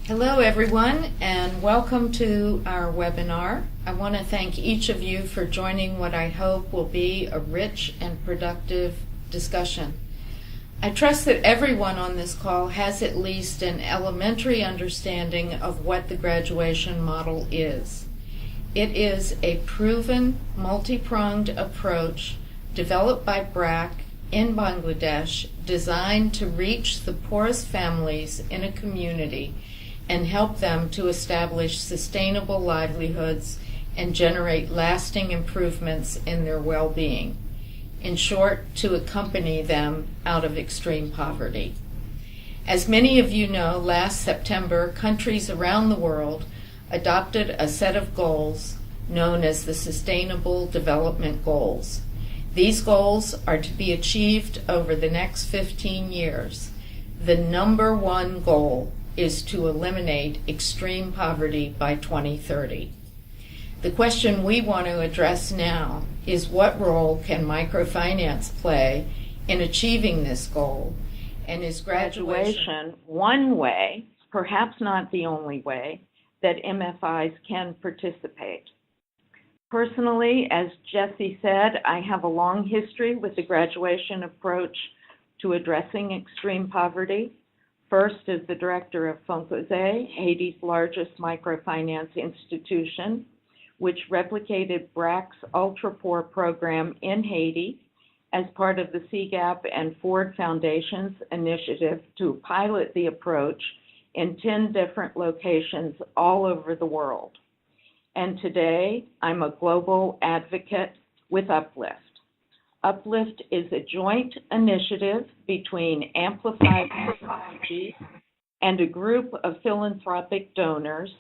Hello, everyone, and welcome to our webinar. I want to thank each of you for joining what I hope will be a rich and productive discussion. I trust that everyone on this call has at least an elementary understanding of what the graduation model is. It is a proven, multi-pronged approach developed by BRAC in Bangladesh, designed to reach the poorest families in a community and help them to establish sustainable livelihoods and generate lasting improvements in their well-being. In short, to accompany them out of extreme poverty. As many of you know, last September, countries around the world adopted a set of goals known as the Sustainable Development Goals. These goals are to be achieved over the next 15 years. The number one goal is to eliminate extreme poverty by 2030. The question we want to address now is, what role can microfinance play in achieving this goal? And is graduation one way, perhaps not the only way, that MFIs can participate? Personally, as Jesse said, I have a long history with the graduation approach to addressing extreme poverty. First, as the director of Foncosé, Haiti's largest microfinance institution, which replicated BRAC's ultra-poor program in Haiti as part of the CGAP and Ford Foundation's initiative to pilot the approach in 10 different locations all over the world. And today, I'm a global advocate with Uplift. Uplift is a joint initiative between Amplified Technology and a group of philanthropic donors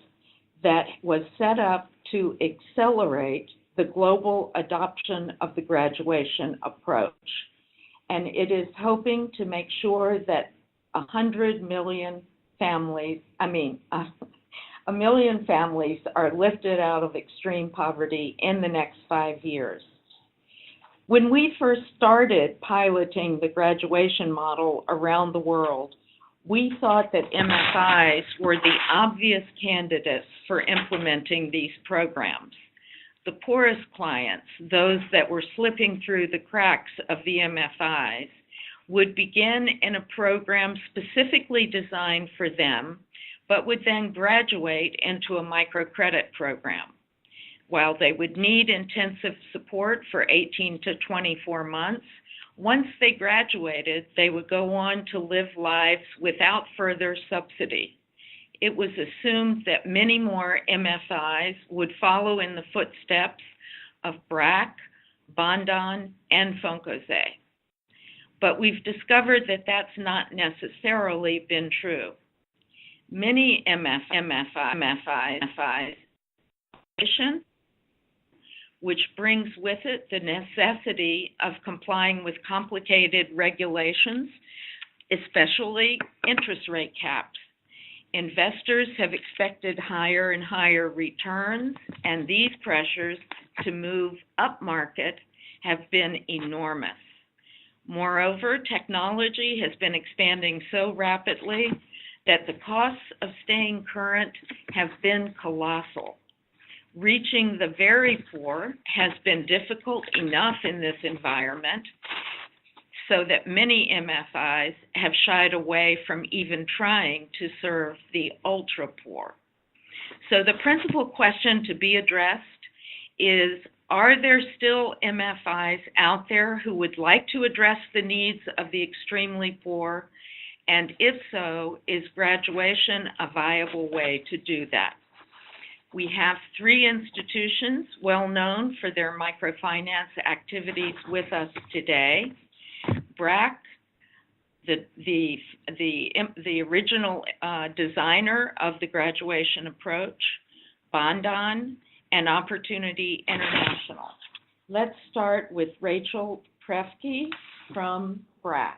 that was set up to accelerate the global adoption of the graduation approach. And it is hoping to make sure that 100 million families, a million families are lifted out of extreme poverty in the next 5 years. When we first started piloting the graduation model around the world, we thought that MFIs were the obvious candidates for implementing these programs. The poorest clients, those that were slipping through the cracks of the MFIs, would begin in a program specifically designed for them, but would then graduate into a microcredit program. While they would need intensive support for 18 to 24 months, once they graduated, they would go on to live lives without further subsidy. It was assumed that many more MFIs would follow in the footsteps of BRAC, Bandhan, and Foncosé. But we've discovered that that's not necessarily been true. Many MFIs, which brings with it the necessity of complying with complicated regulations, especially interest rate caps. Investors have expected higher and higher returns, and these pressures to move upmarket have been enormous. Moreover, technology has been expanding so rapidly that the costs of staying current have been colossal. Reaching the very poor has been difficult enough in this environment, so that many MFIs have shied away from even trying to serve the ultra poor. So the principal question to be addressed is, are there still MFIs out there who would like to address the needs of the extremely poor? And if so, is graduation a viable way to do that? We have 3 institutions well known for their microfinance activities with us today. BRAC, the original designer of the graduation approach, Bandhan, and Opportunity International. Let's start with Rachel Prefke from BRAC.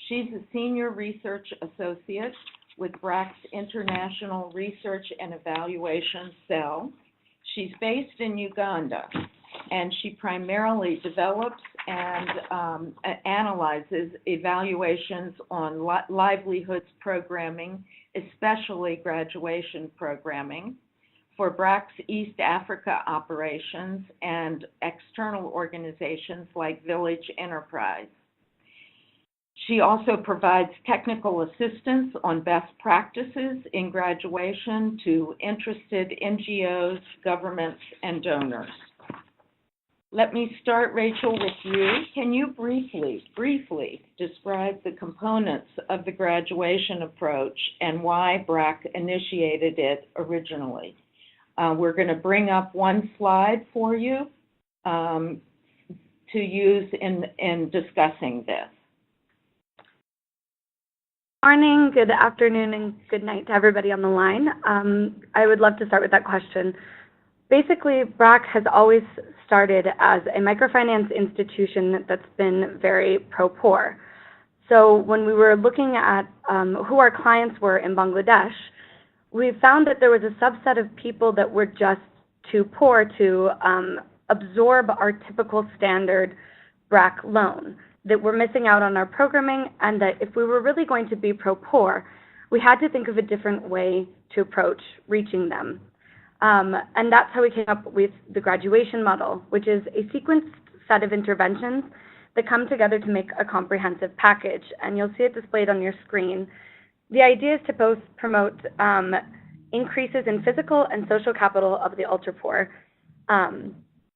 She's a senior research associate with BRAC's International Research and Evaluation Cell. She's based in Uganda, and she primarily develops and analyzes evaluations on livelihoods programming, especially graduation programming, for BRAC's East Africa operations and external organizations like Village Enterprise. She also provides technical assistance on best practices in graduation to interested NGOs, governments, and donors. Let me start, Rachel, with you. Can you briefly describe the components of the graduation approach and why BRAC initiated it originally? We're going to bring up one slide for you to use in discussing this. Morning, good afternoon, and good night to everybody on the line. I would love to start with that question. Basically, BRAC has always started as a microfinance institution that's been very pro-poor. So when we were looking at who our clients were in Bangladesh, we found that there was a subset of people that were just too poor to absorb our typical standard BRAC loan, that were missing out on our programming, and that if we were really going to be pro-poor, we had to think of a different way to approach reaching them. And that's how we came up with the graduation model, which is a sequenced set of interventions that come together to make a comprehensive package. And you'll see it displayed on your screen. The idea is to both promote increases in physical and social capital of the ultra-poor. And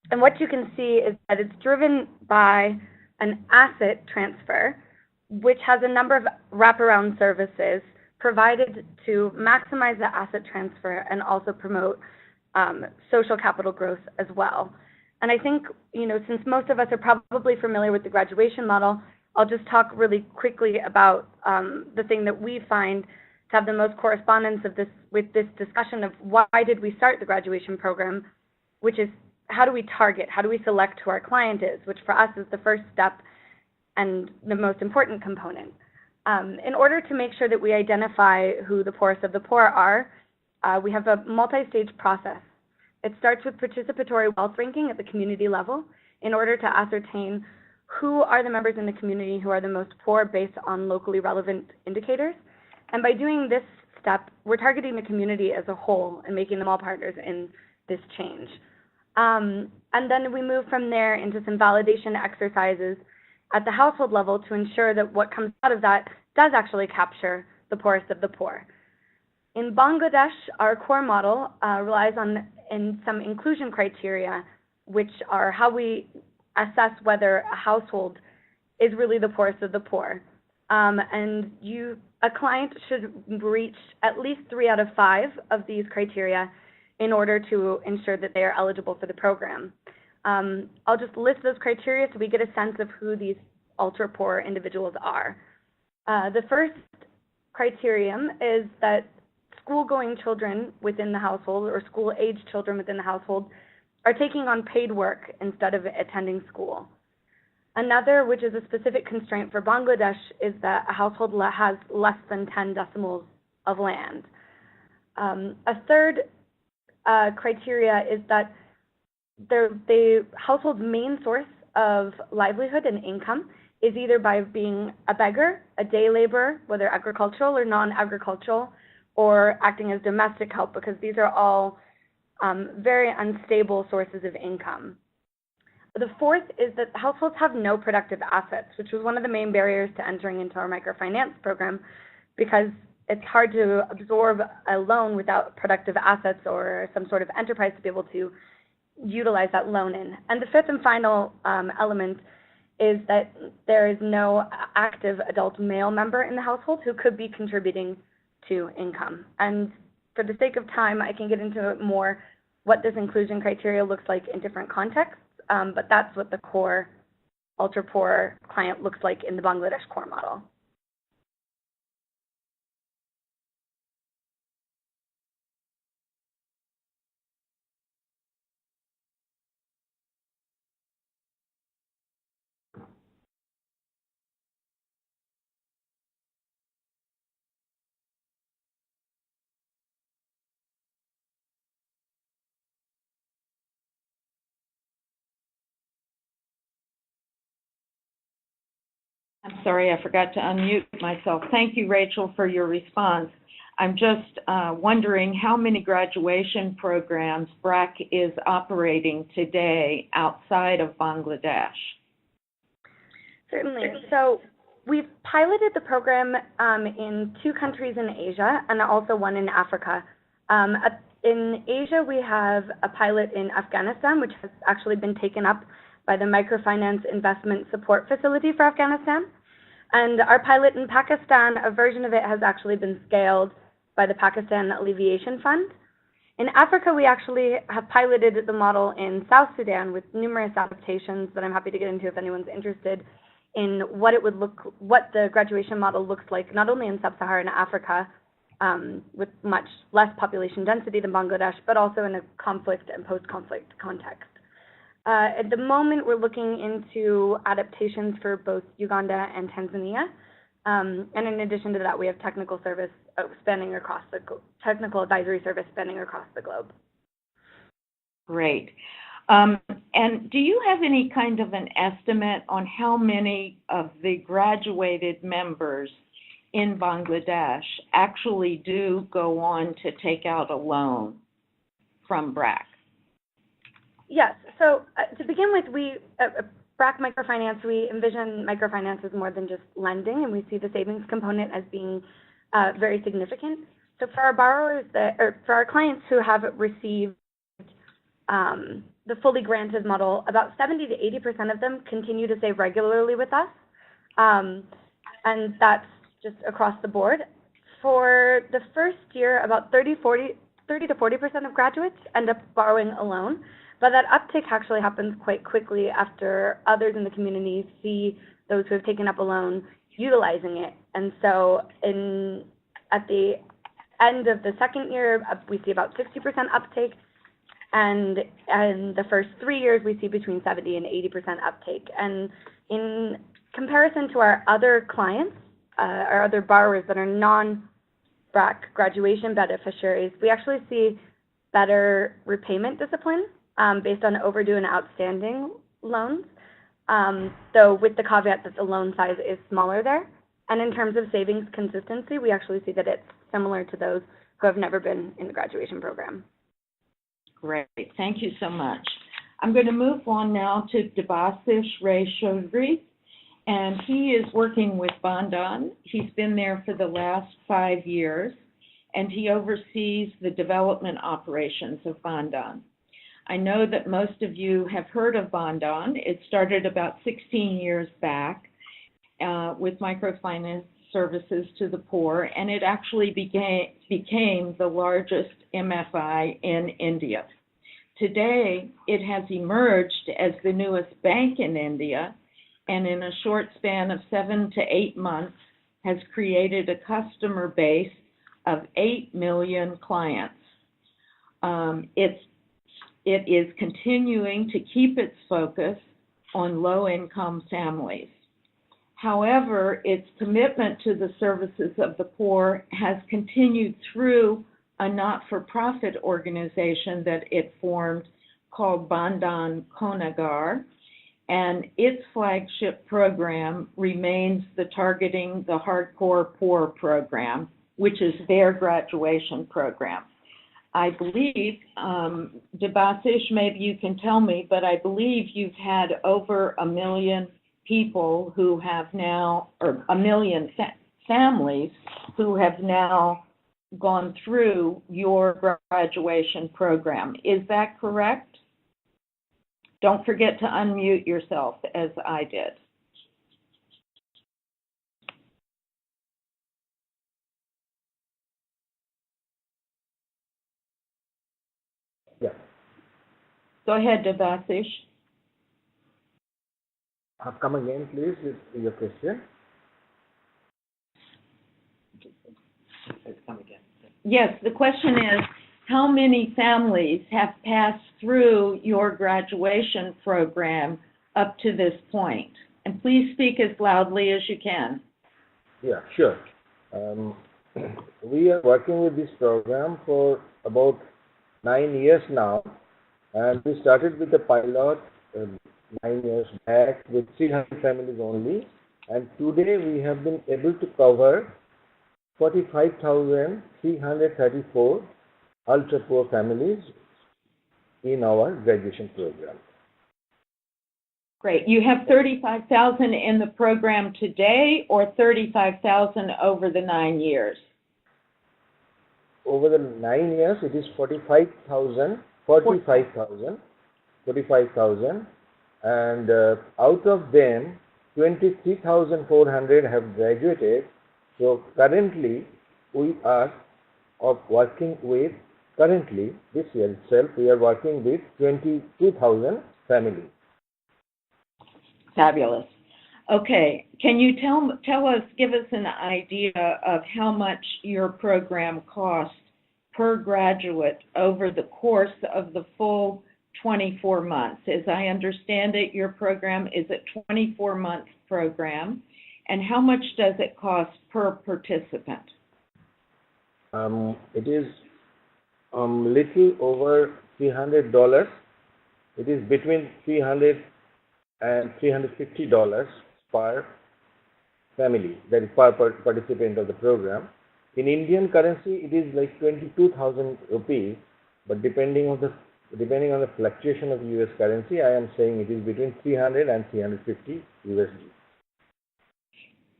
what you can see is that it's driven by an asset transfer, which has a number of wraparound services provided to maximize the asset transfer and also promote social capital growth as well. And I think, since most of us are probably familiar with the graduation model, I'll just talk really quickly about the thing that we find to have the most correspondence with this discussion of why did we start the graduation program, which is how do we target, how do we select who our client is, which for us is the first step and the most important component. In order to make sure that we identify who the poorest of the poor are, we have a multi-stage process. It starts with participatory wealth ranking at the community level in order to ascertain who are the members in the community who are the most poor based on locally relevant indicators. And by doing this step, we're targeting the community as a whole and making them all partners in this change. And then we move from there into some validation exercises at the household level to ensure that what comes out of that does actually capture the poorest of the poor. In Bangladesh, our core model relies on some inclusion criteria, which are how we assess whether a household is really the poorest of the poor. And a client should reach at least 3 out of 5 of these criteria in order to ensure that they are eligible for the program. I'll just list those criteria so we get a sense of who these ultra-poor individuals are. The first criterion is that school-going children within the household or school-age children within the household are taking on paid work instead of attending school. Another, which is a specific constraint for Bangladesh, is that a household has less than 10 decimals of land. A third criteria is that the household's main source of livelihood and income is either by being a beggar, a day laborer, whether agricultural or non-agricultural, or acting as domestic help, because these are all very unstable sources of income. The fourth is that households have no productive assets, which was one of the main barriers to entering into our microfinance program, because it's hard to absorb a loan without productive assets or some sort of enterprise to be able to utilize that loan in. And the fifth and final element is that there is no active adult male member in the household who could be contributing to income. And for the sake of time, I can get into it more what this inclusion criteria looks like in different contexts, but that's what the core ultra-poor client looks like in the Bangladesh core model. I'm sorry, I forgot to unmute myself. Thank you, Rachel, for your response. I'm just wondering how many graduation programs BRAC is operating today outside of Bangladesh? Certainly. So we've piloted the program in 2 countries in Asia and also 1 in Africa. In Asia, we have a pilot in Afghanistan, which has actually been taken up by the Microfinance Investment Support Facility for Afghanistan. And our pilot in Pakistan, a version of it has actually been scaled by the Pakistan Alleviation Fund. In Africa, we actually have piloted the model in South Sudan with numerous adaptations that I'm happy to get into if anyone's interested in what the graduation model looks like, not only in sub-Saharan Africa, with much less population density than Bangladesh, but also in a conflict and post-conflict context. At the moment, we're looking into adaptations for both Uganda and Tanzania. And in addition to that, we have technical advisory service spanning across the globe. Great. And do you have any kind of an estimate on how many of the graduated members in Bangladesh actually do go on to take out a loan from BRAC? Yes. So to begin with, BRAC Microfinance, we envision microfinance as more than just lending, and we see the savings component as being very significant. So for our borrowers, for our clients who have received the fully granted model, about 70 to 80% of them continue to save regularly with us, and that's just across the board. For the first year, about 30 to 40% of graduates end up borrowing a loan, but that uptick actually happens quite quickly after others in the community see those who have taken up a loan utilizing it. And so at the end of the second year, we see about 60% uptake, and in the first 3 years, we see between 70 and 80% uptake. And in comparison to our other clients, our other borrowers that are non-BRAC graduation beneficiaries, we actually see better repayment discipline based on overdue and outstanding loans, though with the caveat that the loan size is smaller there. And in terms of savings consistency, we actually see that it's similar to those who have never been in the graduation program. Great. Thank you so much. I'm going to move on now to Debasish Ray Chaudhry, and he is working with Bandhan. He's been there for the last 5 years, and he oversees the development operations of Bandhan. I know that most of you have heard of Bandhan. It started about 16 years back with microfinance services to the poor, and it actually became the largest MFI in India. Today, it has emerged as the newest bank in India, and in a short span of 7 to 8 months has created a customer base of 8 million clients. It is continuing to keep its focus on low-income families. However, its commitment to the services of the poor has continued through a not-for-profit organization that it formed called Bandhan Konagar, and its flagship program remains the Targeting the Hardcore Poor program, which is their graduation program. I believe, Debasish, maybe you can tell me, but I believe you've had over 1 million people who have now, or 1 million families who have now gone through your graduation program. Is that correct? Don't forget to unmute yourself, as I did. Yeah. Go ahead, Debasish. Come again, please, with your question. Come again. Yes, the question is, how many families have passed through your graduation program up to this point? And please speak as loudly as you can. Yeah, sure. We are working with this program for about 9 years now, and we started with the pilot 9 years back with 300 families only, And today we have been able to cover 45,334 ultra poor families in our graduation program. Great. You have 35,000 in the program today or 35,000 over the 9 years? Over the 9 years, it is 45,000, and out of them, 23,400 have graduated. So currently, we are working with, this year itself, we are working with 22,000 families. Fabulous. Okay, can you give us an idea of how much your program costs per graduate over the course of the full 24 months? As I understand it, your program is a 24-month program, and how much does it cost per participant? It is little over $300. It is between $300 and $350 per family, that is per participant of the program. In Indian currency, it is like 22,000 rupees, but depending on the fluctuation of US currency, I am saying it is between 300 and 350 USD.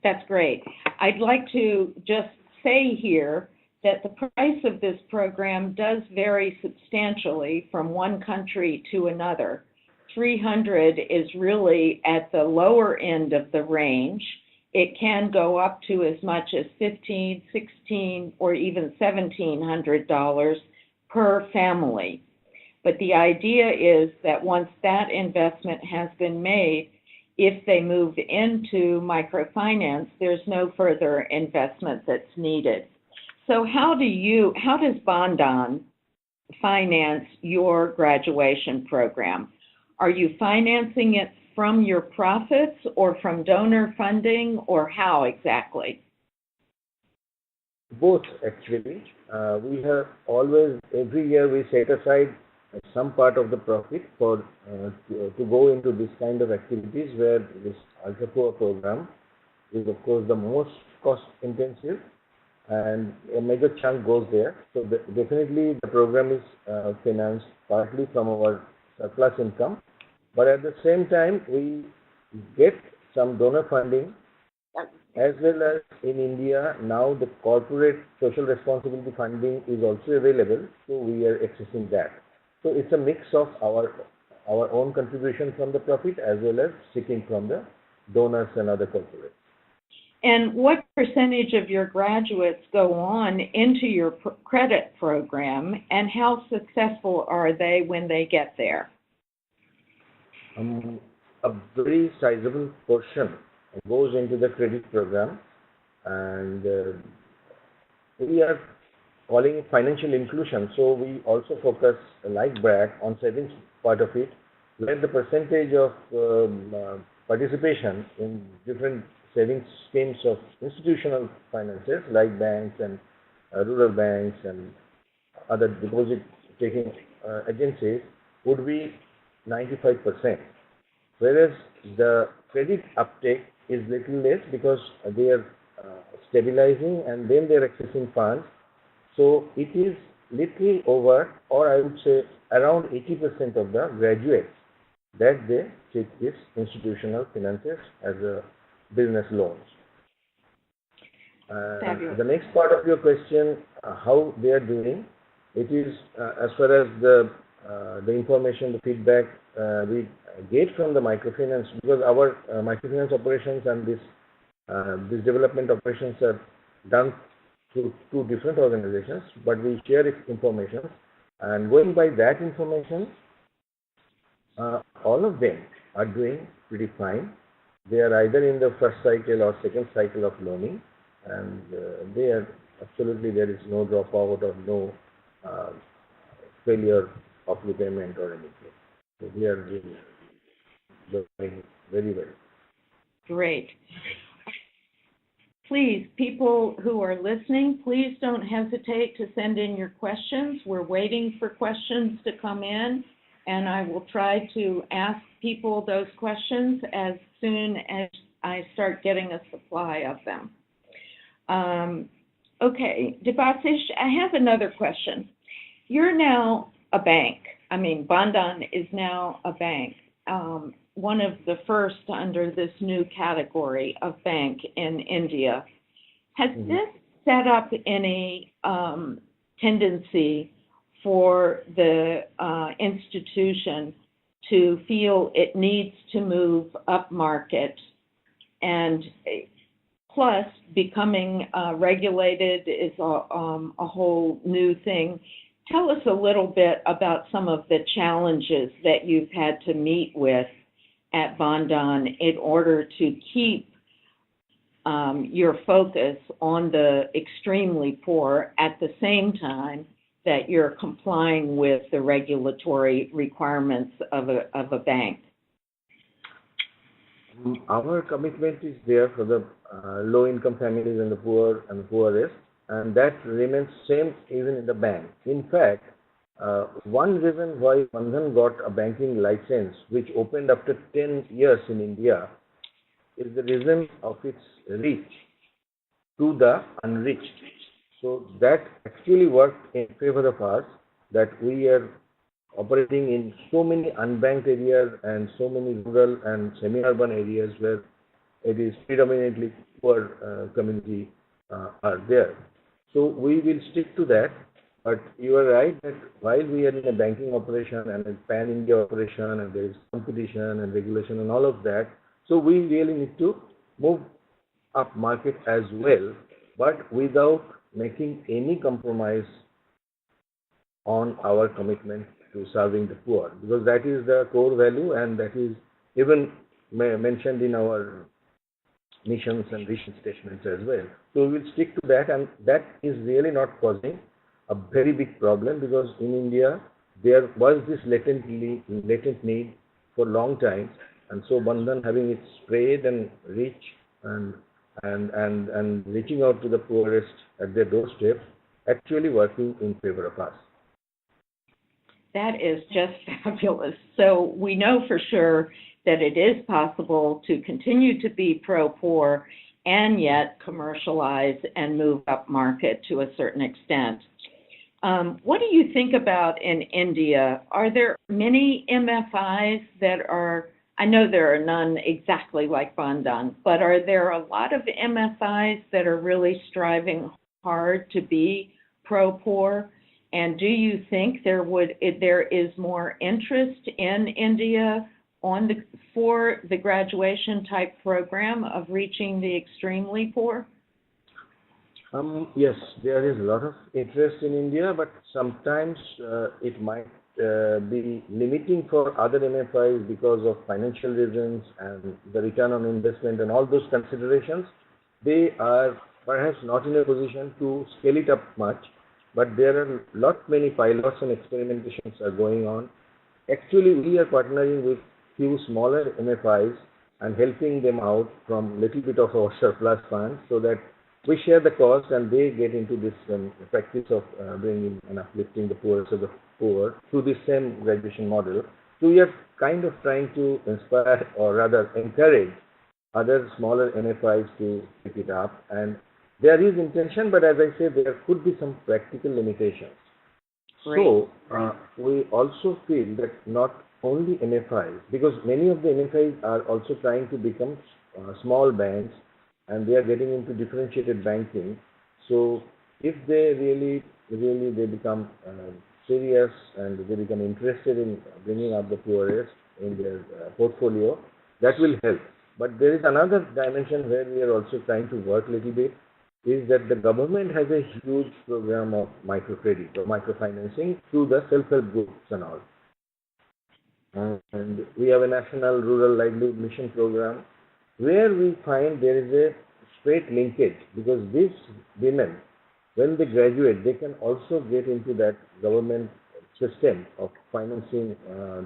That's great. I'd like to just say here that the price of this program does vary substantially from one country to another. 300 is really at the lower end of the range. It can go up to as much as $1,500, $1,600, or even $1,700 per family. But the idea is that once that investment has been made, if they move into microfinance, there's no further investment that's needed. So how does Bandhan finance your graduation program? Are you financing it from your profits or from donor funding, or how exactly? Both, actually. We have always, every year we set aside some part of the profit for to go into this kind of activities, where this ultra poor program is of course the most cost intensive, and a major chunk goes there. So definitely the program is financed partly from our surplus income, but at the same time we get some donor funding, as well as in India now the corporate social responsibility funding is also available, so we are accessing that. So it's a mix of our own contribution from the profit as well as seeking from the donors and other corporates. And what percentage of your graduates go on into your credit program, and how successful are they when they get there? A very sizable portion goes into the credit program, and we are calling it financial inclusion. So we also focus, like BRAC, on savings part of it, where the percentage of participation in different savings schemes of institutional finances like banks and rural banks and other deposit taking agencies would be 95%, whereas the credit uptake is little less because they are stabilizing and then they are accessing funds. So it is little over, or I would say around 80% of the graduates that they take this institutional finances as a business loans. The next part of your question, how they are doing, it is as far as the information, the feedback we get from the microfinance, because our microfinance operations and this development operations are done through two different organizations, but we share information, and going by that information, all of them are doing pretty fine. They are either in the first cycle or second cycle of learning, and they are absolutely, there is no dropout or no failure of repayment or anything. So they are really doing very well. Great. Please, people who are listening, please don't hesitate to send in your questions. We're waiting for questions to come in, and I will try to ask people those questions as soon as I start getting a supply of them. Okay, Debasish, I have another question. You're now a bank. I mean, Bandhan is now a bank, one of the first under this new category of bank in India. Has this set up any tendency for the institution to feel it needs to move up market, and plus becoming regulated is a whole new thing? Tell us a little bit about some of the challenges that you've had to meet with at Bandhan in order to keep your focus on the extremely poor at the same time that you're complying with the regulatory requirements of a bank. Our commitment is there for the low-income families and the poor and the poorest, and that remains same even in the bank. In fact, one reason why Bandhan got a banking license, which opened after 10 years in India, is the reason of its reach to the unreached. So that actually worked in favor of us, that we are operating in so many unbanked areas and so many rural and semi-urban areas where it is predominantly poor community are there. So we will stick to that. But you are right that while we are in a banking operation and a pan-India operation, and there is competition and regulation and all of that, so we really need to move up market as well, but without making any compromise on our commitment to serving the poor, because that is the core value, and that is even mentioned in our missions and vision statements as well. So we will stick to that, and that is really not causing a very big problem, because in India there was this latent need for a long time, and so Bandhan, having its spread and reach and reaching out to the poorest at their doorstep, actually working in favor of us. That is just fabulous. So we know for sure that it is possible to continue to be pro-poor and yet commercialize and move up market to a certain extent. What do you think about in India? Are there many MFIs that are, I know there are none exactly like Bandhan, but are there a lot of MFIs that are really striving hard to be pro-poor? And do you think there is more interest in India for the graduation type program of reaching the extremely poor? Yes, there is a lot of interest in India, but sometimes it might be limiting for other MFIs because of financial reasons and the return on investment and all those considerations. They are perhaps not in a position to scale it up much, but there are many pilots and experimentations are going on. Actually, we are partnering with few smaller MFIs and helping them out from little bit of our surplus funds, so that we share the cost and they get into this practice of bringing and uplifting the poorest of the poor through the same graduation model. So we are kind of trying to inspire, or rather encourage, other smaller MFIs to pick it up. And there is intention, but as I said, there could be some practical limitations. Great. So we also feel that not only MFIs, because many of the MFIs are also trying to become small banks, and they are getting into differentiated banking. So if they really they become serious and they become interested in bringing up the poorest in their portfolio, that will help. But there is another dimension where we are also trying to work a little bit, is that the government has a huge program of microcredit or microfinancing through the self-help groups and all. And we have a national rural livelihood mission program where we find there is a straight linkage, because these women, when they graduate, they can also get into that government system of financing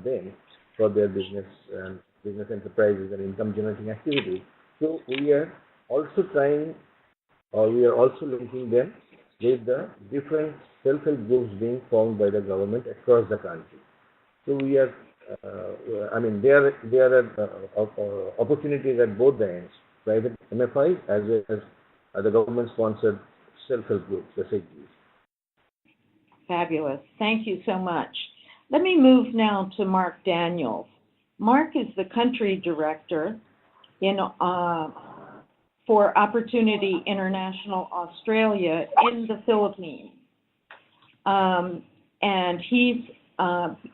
them for their business and business enterprises and income generating activities. So we are also trying, or we are also linking them with the different self-help groups being formed by the government across the country. So we are, there are opportunities at both the ends private MFIs as well as the government-sponsored self-help groups, SHGs. Fabulous. Thank you so much. Let me move now to Mark Daniels. Mark is the country director for Opportunity International Australia in the Philippines. And he's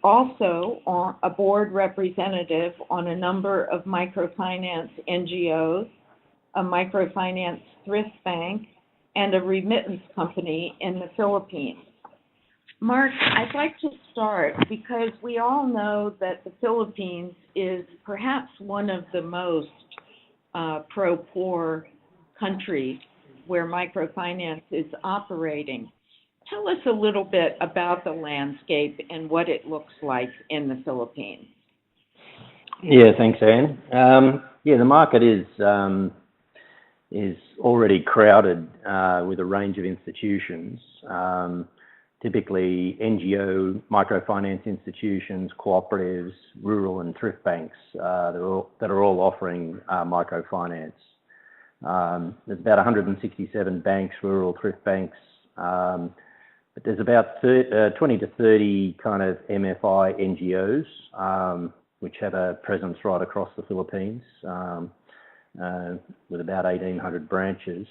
also a board representative on a number of microfinance NGOs, a microfinance thrift bank, and a remittance company in the Philippines. Mark, I'd like to start because we all know that the Philippines is perhaps one of the most pro-poor countries where microfinance is operating. Tell us a little bit about the landscape and what it looks like in the Philippines. Yeah, thanks, Anne. The market is already crowded with a range of institutions. Typically NGO, microfinance institutions, cooperatives, rural and thrift banks that are all offering microfinance. There's about 167 banks, rural thrift banks, but there's about 20 to 30 kind of MFI NGOs, which have a presence right across the Philippines, with about 1,800 branches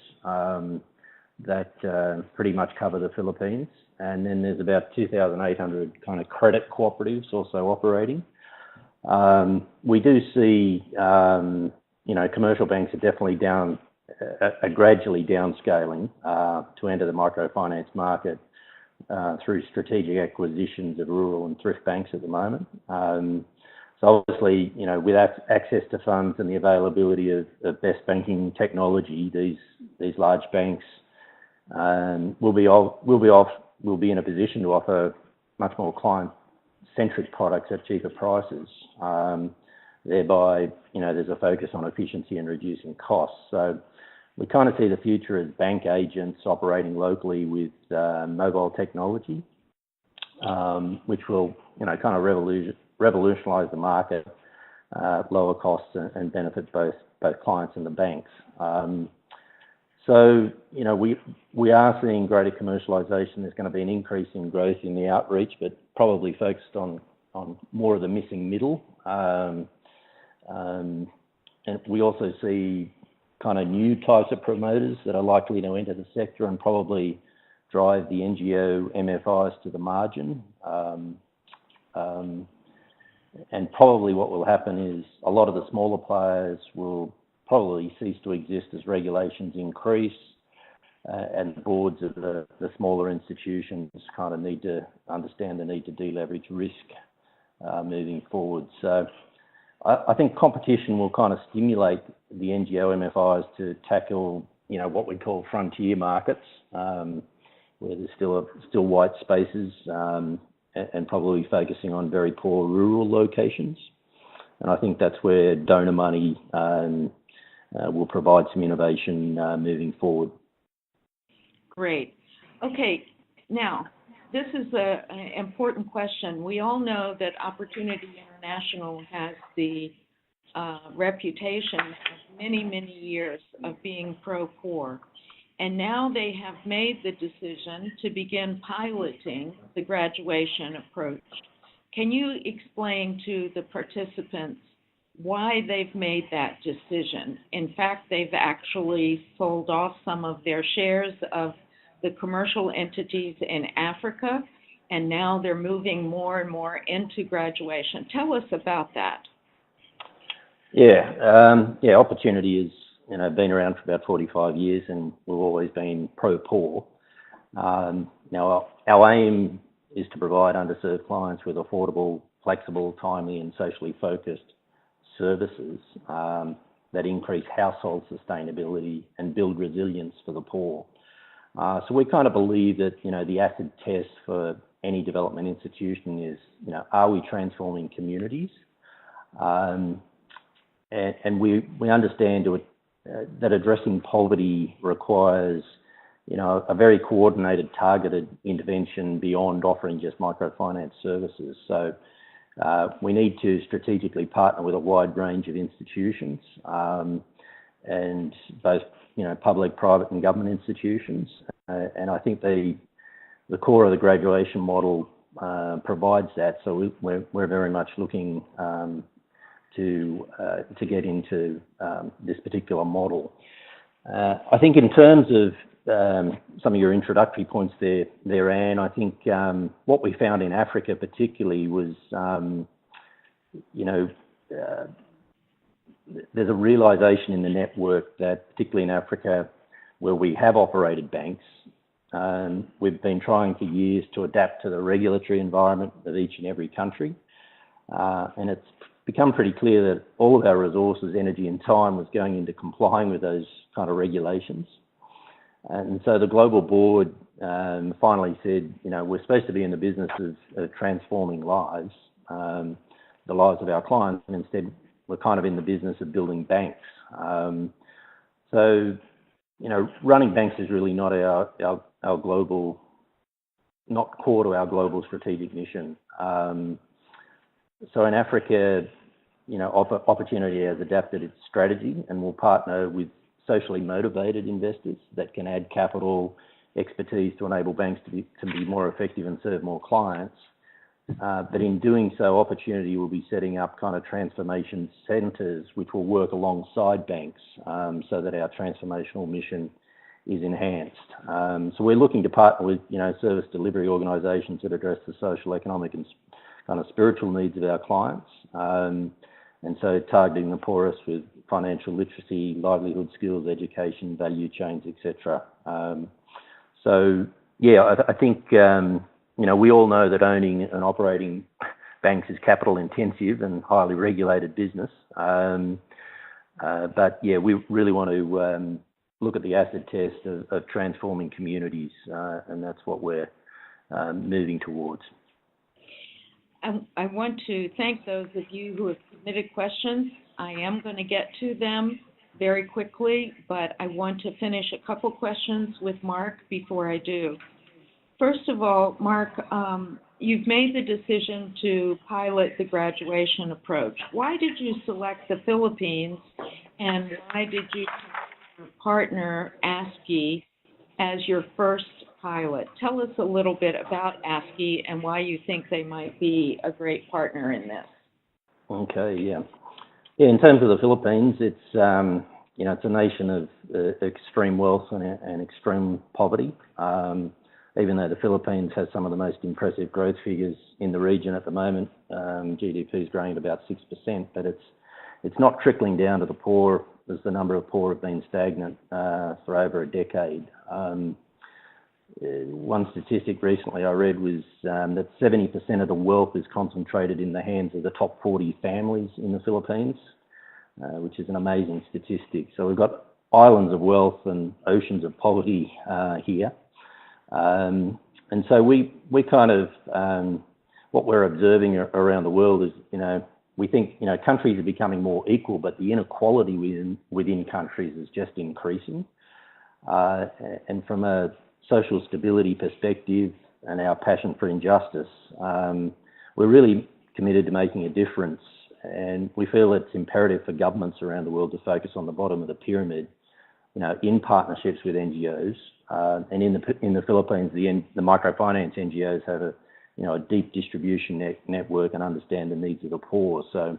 that pretty much cover the Philippines. And then there's about 2,800 kind of credit cooperatives also operating. We do see, commercial banks are definitely gradually downscaling to enter the microfinance market through strategic acquisitions of rural and thrift banks at the moment. So obviously, with access to funds and the availability of best banking technology, these large banks will be in a position to offer much more client-centric products at cheaper prices. Thereby, there's a focus on efficiency and reducing costs. So we kind of see the future as bank agents operating locally with mobile technology, which will, kind of revolutionize the market, lower costs and benefit both clients and the banks. So, we are seeing greater commercialisation. There's going to be an increase in growth in the outreach, but probably focused on more of the missing middle. And we also see kind of new types of promoters that are likely to enter the sector and probably drive the NGO MFIs to the margin. And probably what will happen is a lot of the smaller players will probably cease to exist as regulations increase, and the boards of the smaller institutions kind of need to understand the need to deleverage risk moving forward. So I think competition will kind of stimulate the NGO MFIs to tackle, what we call frontier markets, where there's still white spaces, and probably focusing on very poor rural locations. And I think that's where donor money will provide some innovation moving forward. Great. Okay, now, this is an important question. We all know that Opportunity International has the reputation of many, many years of being pro-poor. And now they have made the decision to begin piloting the graduation approach. Can you explain to the participants why they've made that decision? In fact, they've actually sold off some of their shares of the commercial entities in Africa, and now they're moving more and more into graduation. Tell us about that. Yeah, Opportunity is, been around for about 45 years, and we've always been pro-poor. Now, our aim is to provide underserved clients with affordable, flexible, timely, and socially focused services that increase household sustainability and build resilience for the poor. So we kind of believe that, the acid test for any development institution is, are we transforming communities? And we understand that addressing poverty requires, a very coordinated, targeted intervention beyond offering just microfinance services. So we need to strategically partner with a wide range of institutions, and both public, private, and government institutions. And I think the core of the graduation model provides that. So we're very much looking to get into this particular model. I think in terms of some of your introductory points there, Anne, I think what we found in Africa particularly was, there's a realisation in the network that, particularly in Africa, where we have operated banks, we've been trying for years to adapt to the regulatory environment of each and every country. And it's become pretty clear that all of our resources, energy and time was going into complying with those kind of regulations. And so the global board finally said, we're supposed to be in the business of transforming lives, the lives of our clients, and instead we're kind of in the business of building banks. So, running banks is really not our global, not core to our global strategic mission. So in Africa, Opportunity has adapted its strategy and will partner with socially motivated investors that can add capital, expertise to enable banks to be more effective and serve more clients. But in doing so, Opportunity will be setting up kind of transformation centres which will work alongside banks so that our transformational mission is enhanced. So we're looking to partner with, service delivery organisations that address the social, economic and kind of spiritual needs of our clients. And so targeting the poorest with financial literacy, livelihood skills, education, value chains, etc. So, yeah, I think, we all know that owning and operating banks is capital intensive and highly regulated business. But, yeah, we really want to look at the acid test of transforming communities, and that's what we're moving towards. I want to thank those of you who have submitted questions. I am going to get to them very quickly, but I want to finish a couple questions with Mark before I do. First of all, Mark, you've made the decision to pilot the graduation approach. Why did you select the Philippines, and why did you partner ASCII as your first pilot? Tell us a little bit about ASCII and why you think they might be a great partner in this. Okay, yeah. Yeah, in terms of the Philippines, it's it's a nation of extreme wealth and extreme poverty. Even though the Philippines has some of the most impressive growth figures in the region at the moment, GDP is growing at about 6%, but it's not trickling down to the poor, as the number of poor have been stagnant for over a decade. One statistic recently I read was that 70% of the wealth is concentrated in the hands of the top 40 families in the Philippines, which is an amazing statistic. So we've got islands of wealth and oceans of poverty here. And so we kind of, what we're observing around the world is, we think, countries are becoming more equal, but the inequality within countries is just increasing. And from a social stability perspective and our passion for injustice, we're really committed to making a difference. And we feel it's imperative for governments around the world to focus on the bottom of the pyramid, in partnerships with NGOs. And in the Philippines, the microfinance NGOs have a deep distribution network and understand the needs of the poor. So,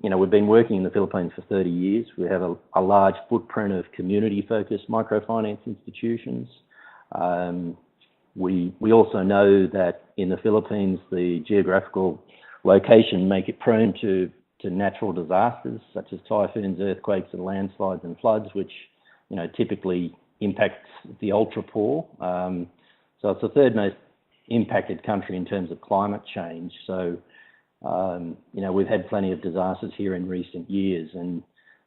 we've been working in the Philippines for 30 years. We have a large footprint of community-focused microfinance institutions. We also know that in the Philippines, the geographical location make it prone to natural disasters such as typhoons, earthquakes, and landslides and floods, which typically impacts the ultra poor. So it's the third most impacted country in terms of climate change. So we've had plenty of disasters here in recent years, and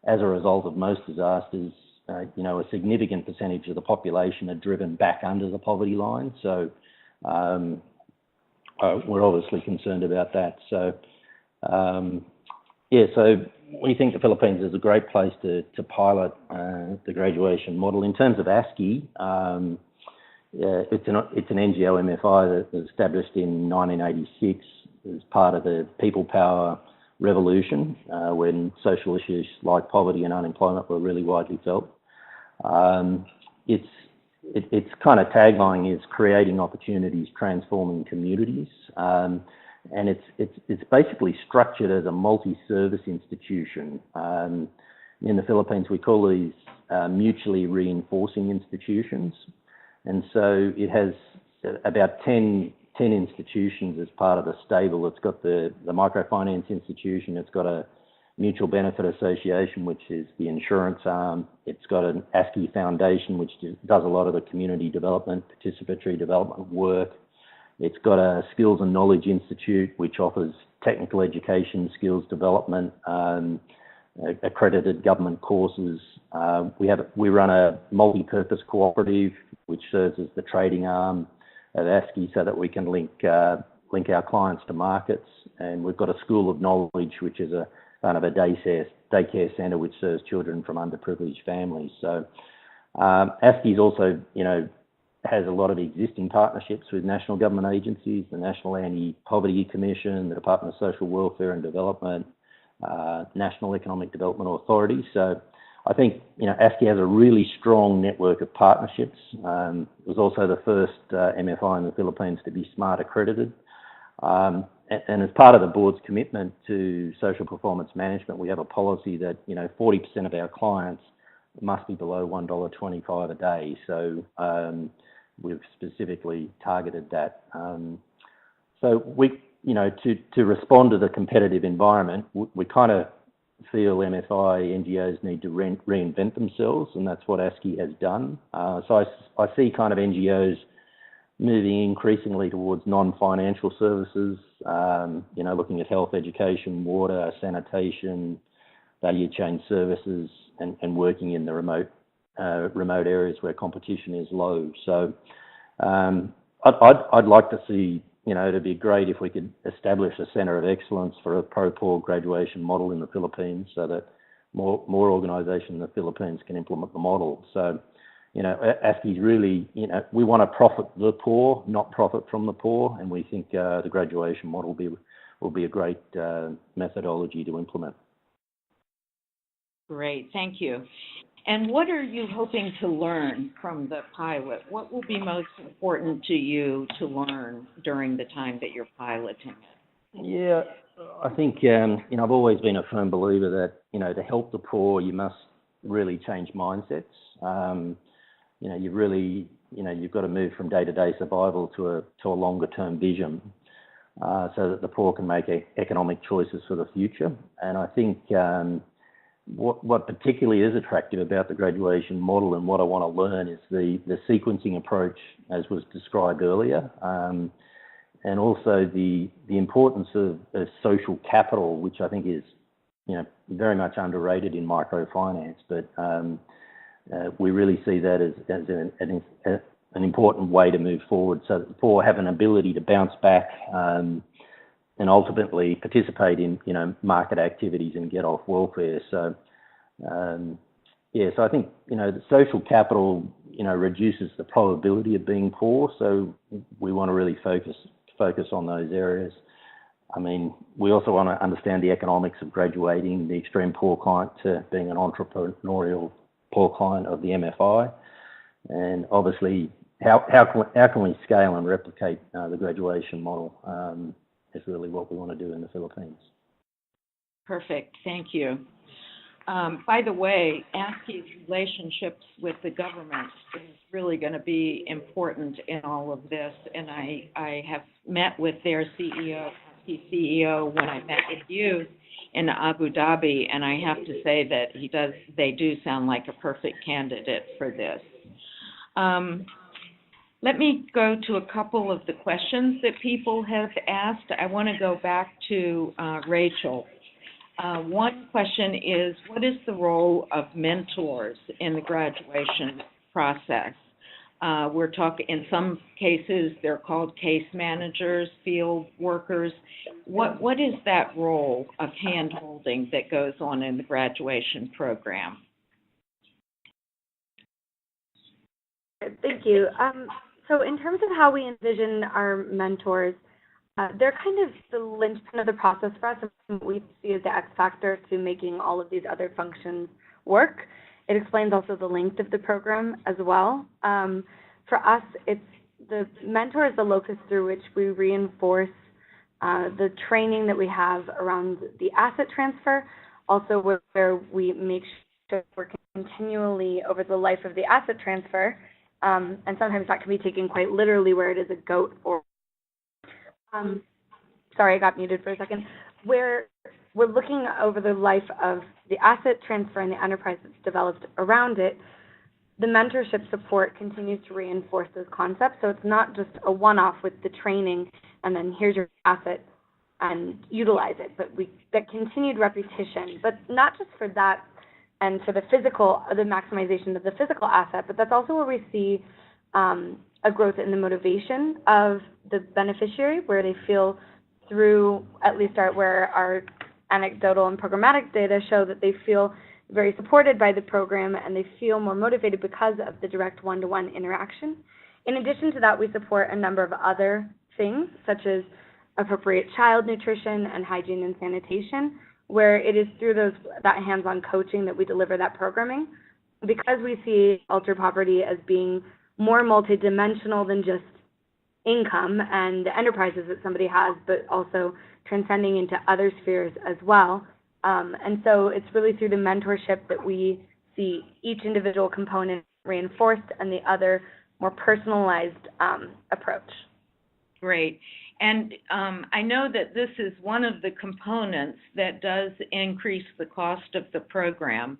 as a result of most disasters, a significant percentage of the population are driven back under the poverty line. So we're obviously concerned about that. So so we think the Philippines is a great place to pilot the graduation model. In terms of ASCII, it's an NGO MFI that was established in 1986 as part of the People Power revolution when social issues like poverty and unemployment were really widely felt. Its kind of tagline is creating opportunities, transforming communities, and it's basically structured as a multi-service institution. In the Philippines, we call these mutually reinforcing institutions, and so it has about 10 institutions as part of the stable. It's got the Microfinance institution, it's got a Mutual Benefit Association, which is the insurance arm. It's got an ASCII Foundation, which does a lot of the community development, participatory development work. It's got a Skills and Knowledge Institute, which offers technical education, skills development, accredited government courses. We run a multi-purpose cooperative, which serves as the trading arm of ASCII so that we can link our clients to markets. And we've got a School of Knowledge, which is a kind of a daycare centre which serves children from underprivileged families. So ASCII's also, has a lot of existing partnerships with national government agencies, the National Anti-Poverty Commission, the Department of Social Welfare and Development, National Economic Development Authority. So I think, ASCII has a really strong network of partnerships. It was also the first MFI in the Philippines to be SMART accredited. And as part of the board's commitment to social performance management, we have a policy that, 40% of our clients must be below $1.25 a day. So we've specifically targeted that. So we, to respond to the competitive environment, we kind of feel MFI NGOs need to reinvent themselves, and that's what ASCII has done. So I see kind of NGOs moving increasingly towards non-financial services, looking at health, education, water, sanitation, value chain services, and working in the remote areas where competition is low. So I'd like to see, it'd be great if we could establish a centre of excellence for a ProPoor graduation model in the Philippines so that more organisations in the Philippines can implement the model. So, ASCII's really, we want to profit the poor, not profit from the poor, and we think the graduation model will be a great methodology to implement. Great, thank you. And what are you hoping to learn from the pilot? What will be most important to you to learn during the time that you're piloting it? Yeah, I think, I've always been a firm believer that, to help the poor, you must really change mindsets. You've really, you've got to move from day-to-day survival to a longer-term vision so that the poor can make economic choices for the future. And I think what particularly is attractive about the graduation model and what I want to learn is the sequencing approach, as was described earlier, and also the importance of social capital, which I think is, very much underrated in microfinance, but we really see that as an important way to move forward so that the poor have an ability to bounce back and ultimately participate in, market activities and get off welfare. So, so I think, the social capital, reduces the probability of being poor. So we want to really focus on those areas. I mean, we also want to understand the economics of graduating the extreme poor client to being an entrepreneurial poor client of the MFI. And obviously, how can we scale and replicate the graduation model is really what we want to do in the Philippines. Perfect, thank you. By the way, ASCII's relationships with the government is really going to be important in all of this, and I have met with their CEO, ASCII CEO, when I met with you in Abu Dhabi, and I have to say that they do sound like a perfect candidate for this. Let me go to a couple of the questions that people have asked. I want to go back to Rachel. One question is, what is the role of mentors in the graduation process? We're talking, in some cases, they're called case managers, field workers. What is that role of hand-holding that goes on in the graduation program? Thank you. So in terms of how we envision our mentors, They're kind of the linchpin of the process for us, and what we see as the X factor to making all of these other functions work. It explains also the length of the program as well. For us, it's the mentor is the locus through which we reinforce the training that we have around the asset transfer, also where we make sure we're continually over the life of the asset transfer, and sometimes that can be taken quite literally where it is a goat or sorry, I got muted for a second, where we're looking over the life of the asset transfer and the enterprise that's developed around it. The mentorship support continues to reinforce those concepts, so it's not just a one-off with the training and then here's your asset and utilize it, but that continued repetition, but not just for that and for the maximization of the physical asset, but that's also where we see a growth in the motivation of the beneficiary, where they feel through, at least where our anecdotal and programmatic data show that they feel very supported by the program and they feel more motivated because of the direct one-to-one interaction. In addition to that, we support a number of other things, such as appropriate child nutrition and hygiene and sanitation, where it is through that hands-on coaching that we deliver that programming. Because we see ultra poverty as being more multidimensional than just income and the enterprises that somebody has, but also transcending into other spheres as well. And so it's really through the mentorship that we see each individual component reinforced and the other more personalized approach. Great. And I know that this is one of the components that does increase the cost of the program.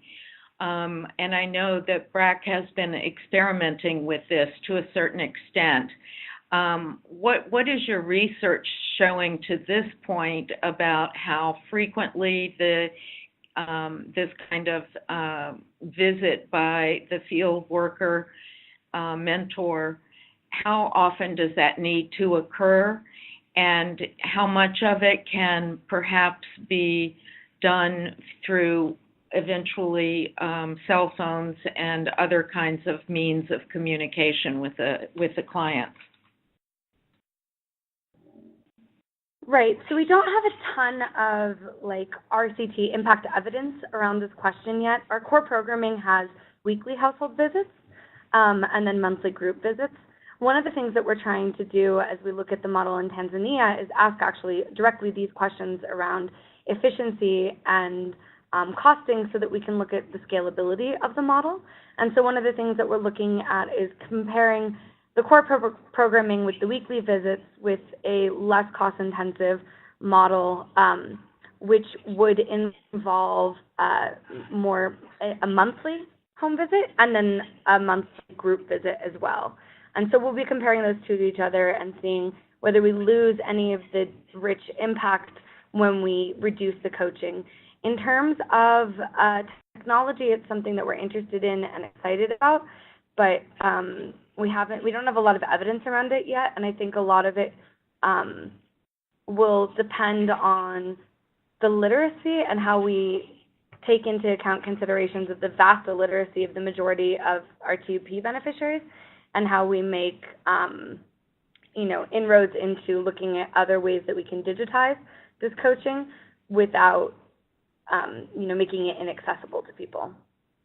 And I know that BRAC has been experimenting with this to a certain extent. What is your research showing to this point about how frequently this kind of visit by the field worker mentor, how often does that need to occur, and how much of it can perhaps be done through eventually cell phones and other kinds of means of communication with the clients? Right. So we don't have a ton of RCT impact evidence around this question yet. Our core programming has weekly household visits and then monthly group visits. One of the things that we're trying to do as we look at the model in Tanzania is ask actually directly these questions around efficiency and costing so that we can look at the scalability of the model. And so one of the things that we're looking at is comparing the core programming with the weekly visits with a less cost-intensive model, which would involve more a monthly home visit and then a monthly group visit as well. And so we'll be comparing those two to each other and seeing whether we lose any of the rich impact when we reduce the coaching. In terms of technology, it's something that we're interested in and excited about, but we don't have a lot of evidence around it yet, and I think a lot of it will depend on the literacy and how we take into account considerations of the vast illiteracy of the majority of our TUP beneficiaries, and how we make inroads into looking at other ways that we can digitize this coaching without making it inaccessible to people.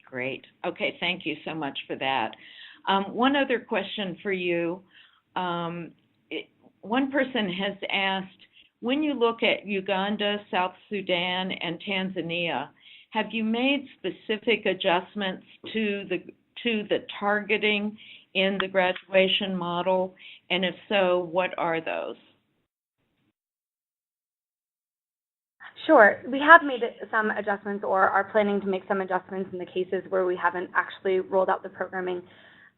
Great. Okay, thank you so much for that. One other question for you. One person has asked, when you look at Uganda, South Sudan, and Tanzania, have you made specific adjustments to the targeting in the graduation model? And if so, what are those? Sure. We have made some adjustments or are planning to make some adjustments in the cases where we haven't actually rolled out the programming.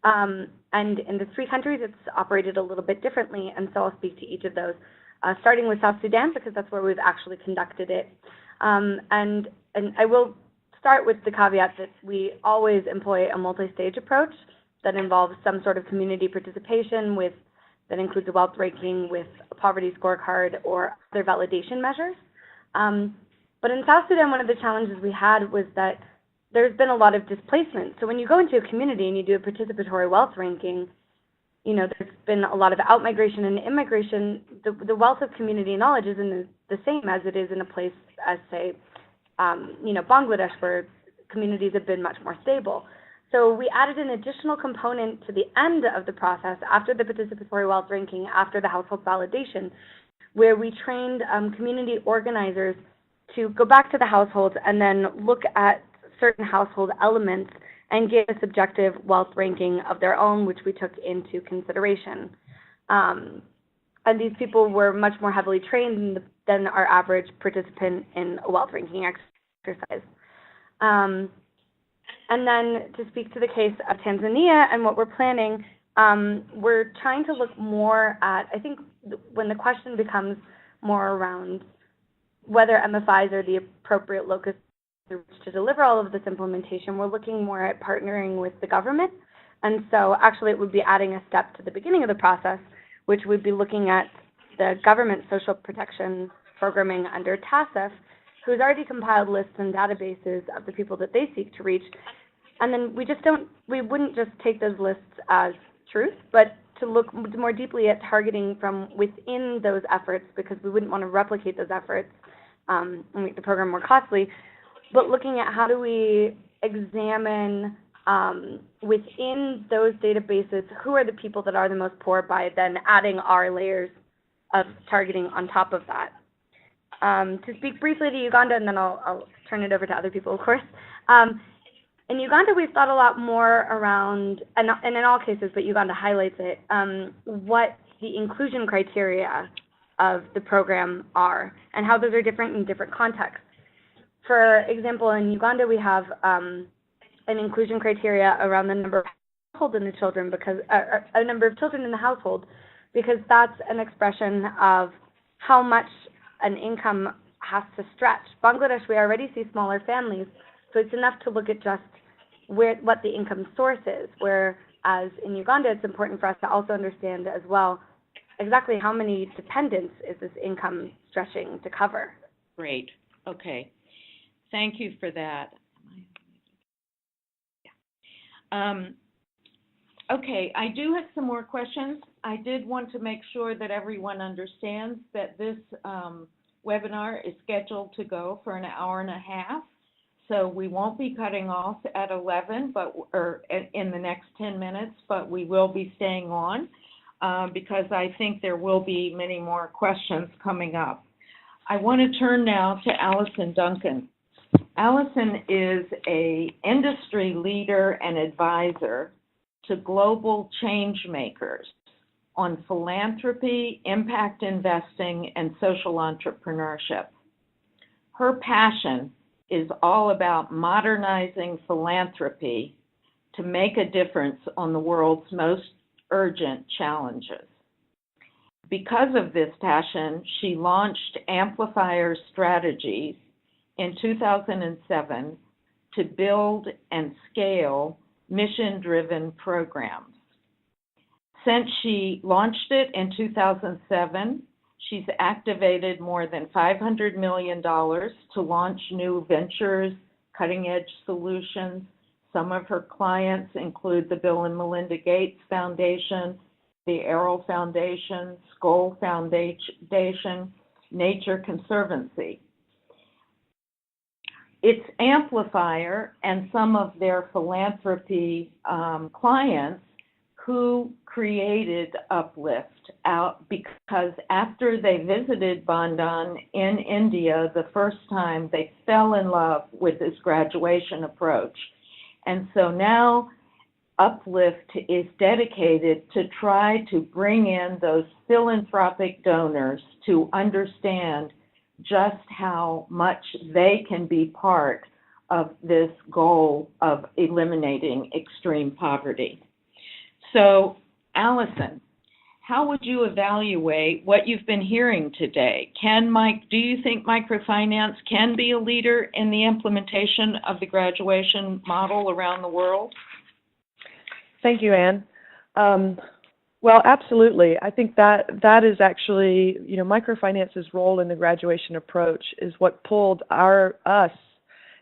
And in the 3 countries, it's operated a little bit differently, and so I'll speak to each of those, starting with South Sudan, because that's where we've actually conducted it. And I will start with the caveat that we always employ a multi-stage approach that involves some sort of community participation that includes a wealth ranking with a poverty scorecard or other validation measures. But in South Sudan, one of the challenges we had was that there's been a lot of displacement. So when you go into a community and you do a participatory wealth ranking, there's been a lot of out-migration and immigration. The wealth of community knowledge isn't the same as it is in a place as, say, Bangladesh, where communities have been much more stable. So we added an additional component to the end of the process, after the participatory wealth ranking, after the household validation, where we trained community organizers to go back to the households and then look at certain household elements and give a subjective wealth ranking of their own, which we took into consideration. And these people were much more heavily trained than our average participant in a wealth ranking exercise. And then to speak to the case of Tanzania and what we're planning, we're trying to look more at, I think when the question becomes more around whether MFIs are the appropriate locus to deliver all of this implementation, we're looking more at partnering with the government. And so actually it would be adding a step to the beginning of the process, which would be looking at the government social protection programming under TASIF, who's already compiled lists and databases of the people that they seek to reach. And then we wouldn't just take those lists as truth, but to look more deeply at targeting from within those efforts, because we wouldn't want to replicate those efforts and make the program more costly, but looking at how do we examine within those databases who are the people that are the most poor, by then adding our layers of targeting on top of that. To speak briefly to Uganda, and then I'll turn it over to other people, of course. In Uganda, we've thought a lot more around, and in all cases, but Uganda highlights it, what the inclusion criteria of the program are and how those are different in different contexts. For example, in Uganda, we have an inclusion criteria around the number of households in the children, because a number of children in the household, because that's an expression of how much an income has to stretch. Bangladesh, we already see smaller families, so it's enough to look at just what the income source is, whereas in Uganda, it's important for us to also understand as well exactly how many dependents is this income stretching to cover. Great. Okay. Thank you for that. Okay, I do have some more questions. I did want to make sure that everyone understands that this webinar is scheduled to go for an hour and a half. So we won't be cutting off at 11, or in the next 10 minutes, but we will be staying on because I think there will be many more questions coming up. I want to turn now to Allison Duncan. Allison is an industry leader and advisor to global change makers on philanthropy, impact investing, and social entrepreneurship. Her passion is all about modernizing philanthropy to make a difference on the world's most urgent challenges. Because of this passion, she launched Amplifier Strategies in 2007 to build and scale mission-driven programs. Since she launched it in 2007, she's activated more than $500 million to launch new ventures, cutting-edge solutions. Some of her clients include the Bill and Melinda Gates Foundation, the Arrow Foundation, Skoll Foundation, Nature Conservancy. It's Amplifier and some of their philanthropy clients who created Uplift out because after they visited Bandhan in India the first time, they fell in love with this graduation approach. And so now Uplift is dedicated to try to bring in those philanthropic donors to understand just how much they can be part of this goal of eliminating extreme poverty. So, Allison, how would you evaluate what you've been hearing today? Do you think microfinance can be a leader in the implementation of the graduation model around the world? Thank you, Anne. Well, absolutely. I think that is actually, microfinance's role in the graduation approach is what pulled us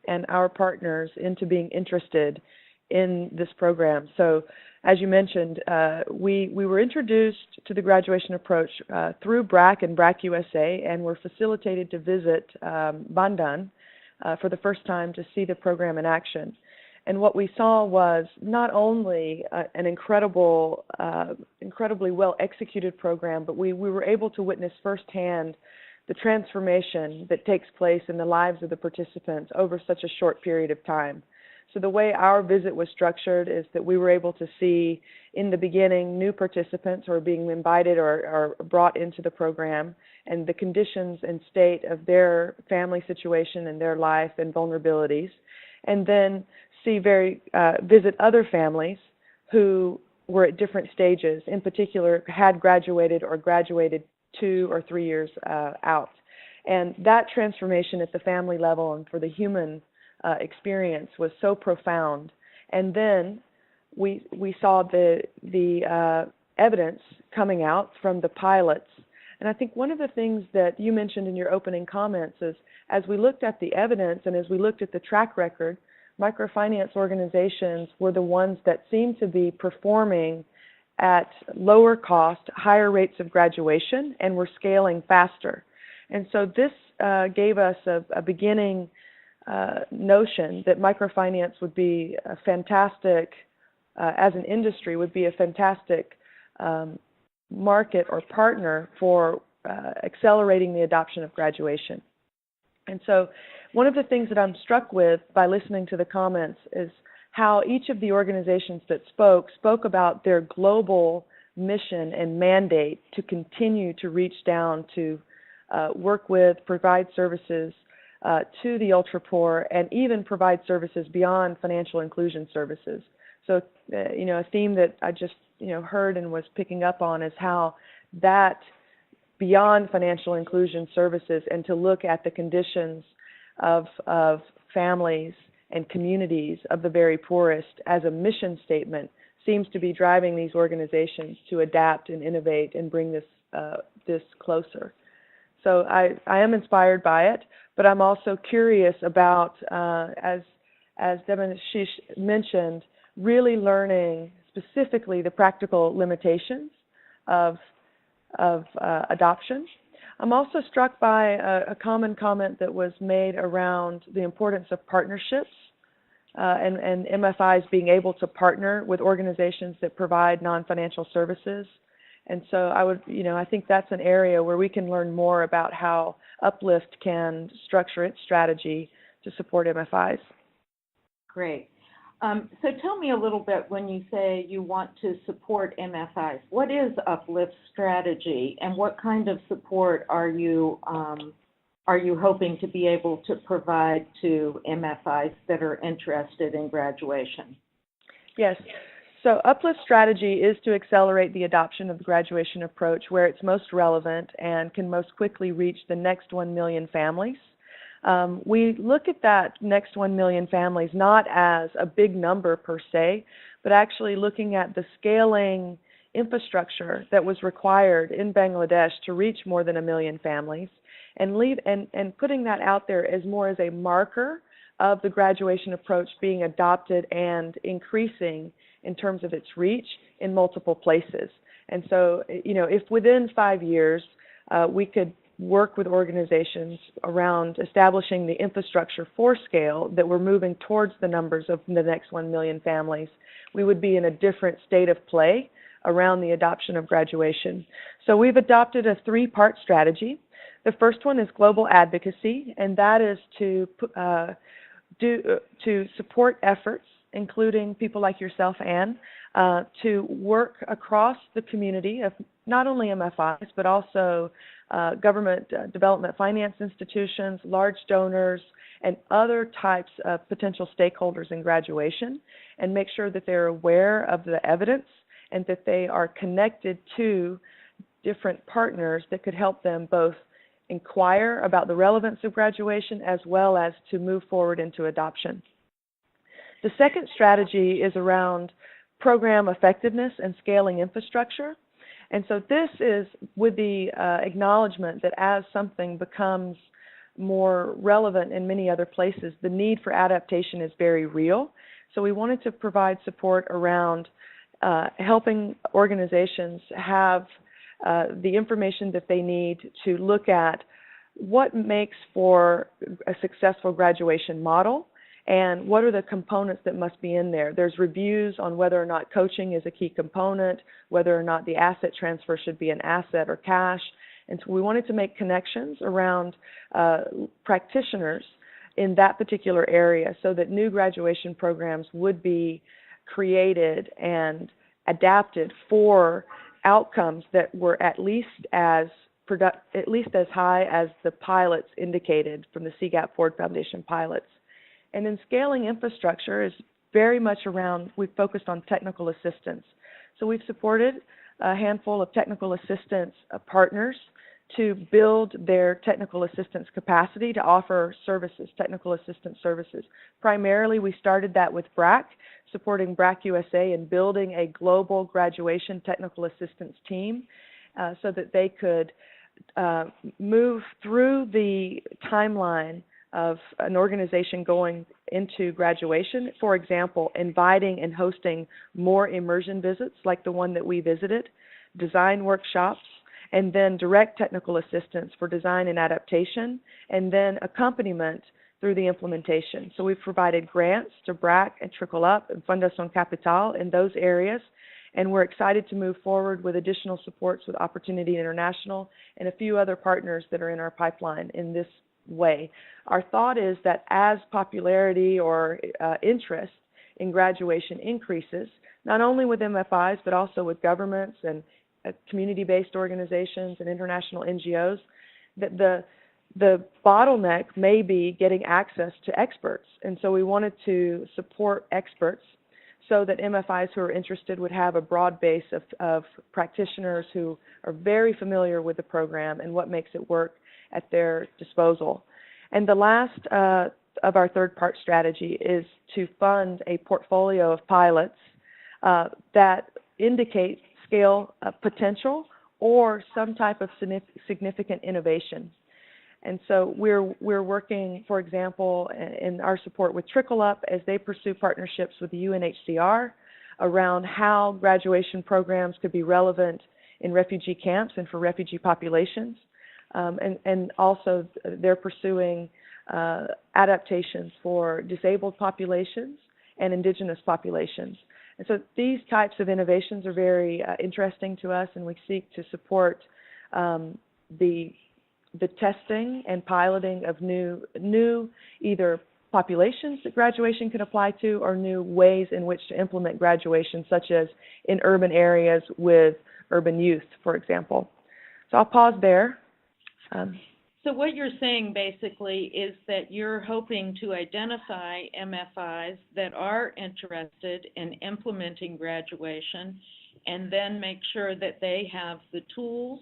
and our partners into being interested in this program. So as you mentioned, we were introduced to the graduation approach through BRAC and BRAC USA, and were facilitated to visit Bandan for the first time to see the program in action. And what we saw was not only an incredibly well executed program, but we were able to witness firsthand the transformation that takes place in the lives of the participants over such a short period of time. So the way our visit was structured is that we were able to see in the beginning new participants who are being invited or brought into the program, and the conditions and state of their family situation and their life and vulnerabilities, and then visit other families who were at different stages, in particular had graduated or graduated 2 or 3 years out. And that transformation at the family level and for the human experience was so profound. And then we saw the evidence coming out from the pilots. And I think one of the things that you mentioned in your opening comments is, as we looked at the evidence and as we looked at the track record, microfinance organizations were the ones that seemed to be performing at lower cost, higher rates of graduation, and were scaling faster. And so this gave us a beginning notion that microfinance would be a fantastic, as an industry, would be a fantastic market or partner for accelerating the adoption of graduation. And so one of the things that I'm struck with by listening to the comments is how each of the organizations that spoke about their global mission and mandate to continue to reach down to work with, provide services to the ultra poor, and even provide services beyond financial inclusion services. So, a theme that I just, heard and was picking up on is how that beyond financial inclusion services, and to look at the conditions of families and communities of the very poorest as a mission statement, seems to be driving these organizations to adapt and innovate and bring this closer. So I am inspired by it, but I'm also curious about, as Devanshish mentioned, really learning specifically the practical limitations of adoption. I'm also struck by a common comment that was made around the importance of partnerships and MFIs being able to partner with organizations that provide non-financial services. And so I think that's an area where we can learn more about how Uplift can structure its strategy to support MFIs. Great. So tell me a little bit, when you say you want to support MFIs, what is Uplift's strategy, and what kind of support are you hoping to be able to provide to MFIs that are interested in graduation? Yes. So Uplift's strategy is to accelerate the adoption of the graduation approach where it's most relevant and can most quickly reach the next 1 million families. We look at that next 1 million families not as a big number per se, but actually looking at the scaling infrastructure that was required in Bangladesh to reach more than 1 million families, and putting that out there as more as a marker of the graduation approach being adopted and increasing in terms of its reach in multiple places. And so, if within 5 years we could work with organizations around establishing the infrastructure for scale that we're moving towards the numbers of the next 1 million families, we would be in a different state of play around the adoption of graduation. So we've adopted a 3-part strategy. The first one is global advocacy, and that is to support efforts, including people like yourself, Anne, to work across the community of not only MFIs, but also government development finance institutions, large donors, and other types of potential stakeholders in graduation, and make sure that they're aware of the evidence and that they are connected to different partners that could help them both inquire about the relevance of graduation as well as to move forward into adoption. The second strategy is around program effectiveness and scaling infrastructure. And so this is with the acknowledgement that as something becomes more relevant in many other places, the need for adaptation is very real. So we wanted to provide support around helping organizations have the information that they need to look at what makes for a successful graduation model and what are the components that must be in there. There's reviews on whether or not coaching is a key component, whether or not the asset transfer should be an asset or cash. And so we wanted to make connections around practitioners in that particular area so that new graduation programs would be created and adapted for outcomes that were at least as high as the pilots indicated from the CGAP Ford Foundation pilots. And then scaling infrastructure is very much around, we've focused on technical assistance. So we've supported a handful of technical assistance partners to build their technical assistance capacity to offer services, technical assistance services. Primarily, we started that with BRAC, supporting BRAC USA in building a global graduation technical assistance team so that they could move through the timeline of an organization going into graduation. For example, inviting and hosting more immersion visits like the one that we visited, design workshops, and then direct technical assistance for design and adaptation, and then accompaniment through the implementation. So we've provided grants to BRAC and Trickle Up and Fundación Capital in those areas, and we're excited to move forward with additional supports with Opportunity International and a few other partners that are in our pipeline in this way. Our thought is that as popularity or interest in graduation increases, not only with MFIs, but also with governments and community-based organizations and international NGOs, that the bottleneck may be getting access to experts. And so we wanted to support experts so that MFIs who are interested would have a broad base of practitioners who are very familiar with the program and what makes it work at their disposal. And the last of our third-part strategy is to fund a portfolio of pilots that indicate scale potential or some type of significant innovation. And so we're working, for example, in our support with Trickle Up as they pursue partnerships with the UNHCR around how graduation programs could be relevant in refugee camps and for refugee populations. And also they're pursuing adaptations for disabled populations and indigenous populations. And so these types of innovations are very interesting to us, and we seek to support the testing and piloting of new either populations that graduation can apply to or new ways in which to implement graduation, such as in urban areas with urban youth, for example. So I'll pause there. So what you're saying basically is that you're hoping to identify MFIs that are interested in implementing graduation and then make sure that they have the tools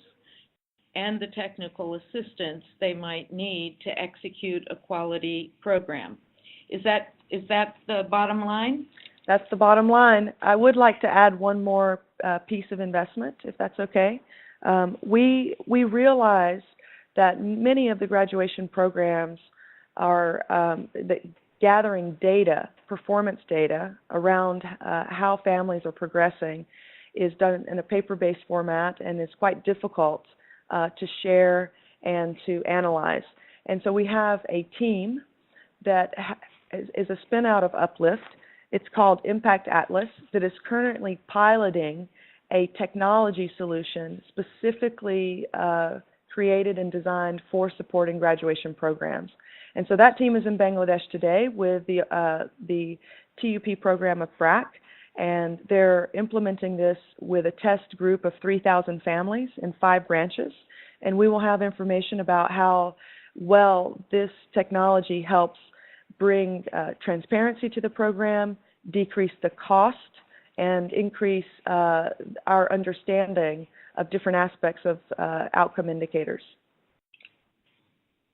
and the technical assistance they might need to execute a quality program. Is that the bottom line? That's the bottom line. I would like to add one more piece of investment, if that's okay. We realize that many of the graduation programs are gathering data, performance data, around how families are progressing is done in a paper-based format and is quite difficult to share and to analyze. And so we have a team that is a spin-out of Uplift. It's called Impact Atlas, that is currently piloting a technology solution specifically created and designed for supporting graduation programs. And so that team is in Bangladesh today with the TUP program of BRAC, and they're implementing this with a test group of 3,000 families in 5 branches. And we will have information about how well this technology helps bring transparency to the program, decrease the cost, and increase our understanding of different aspects of outcome indicators.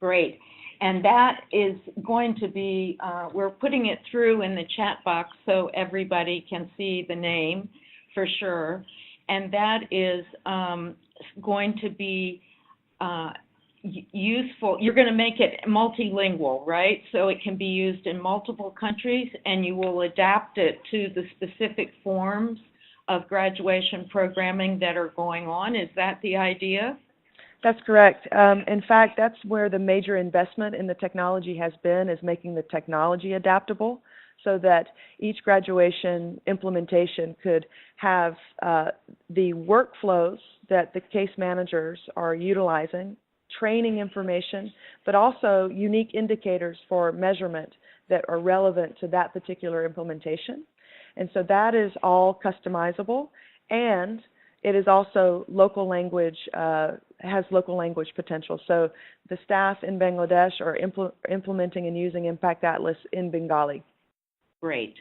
Great. And that is going to be, we're putting it through in the chat box so everybody can see the name for sure. And that is going to be useful. You're going to make it multilingual, right? So it can be used in multiple countries, and you will adapt it to the specific forms of graduation programming that are going on. Is that the idea? That's correct. In fact, that's where the major investment in the technology has been, is making the technology adaptable so that each graduation implementation could have the workflows that the case managers are utilizing, training information, but also unique indicators for measurement that are relevant to that particular implementation. And so that is all customizable, and it is also local language, has local language potential. So the staff in Bangladesh are implementing and using Impact Atlas in Bengali. Great.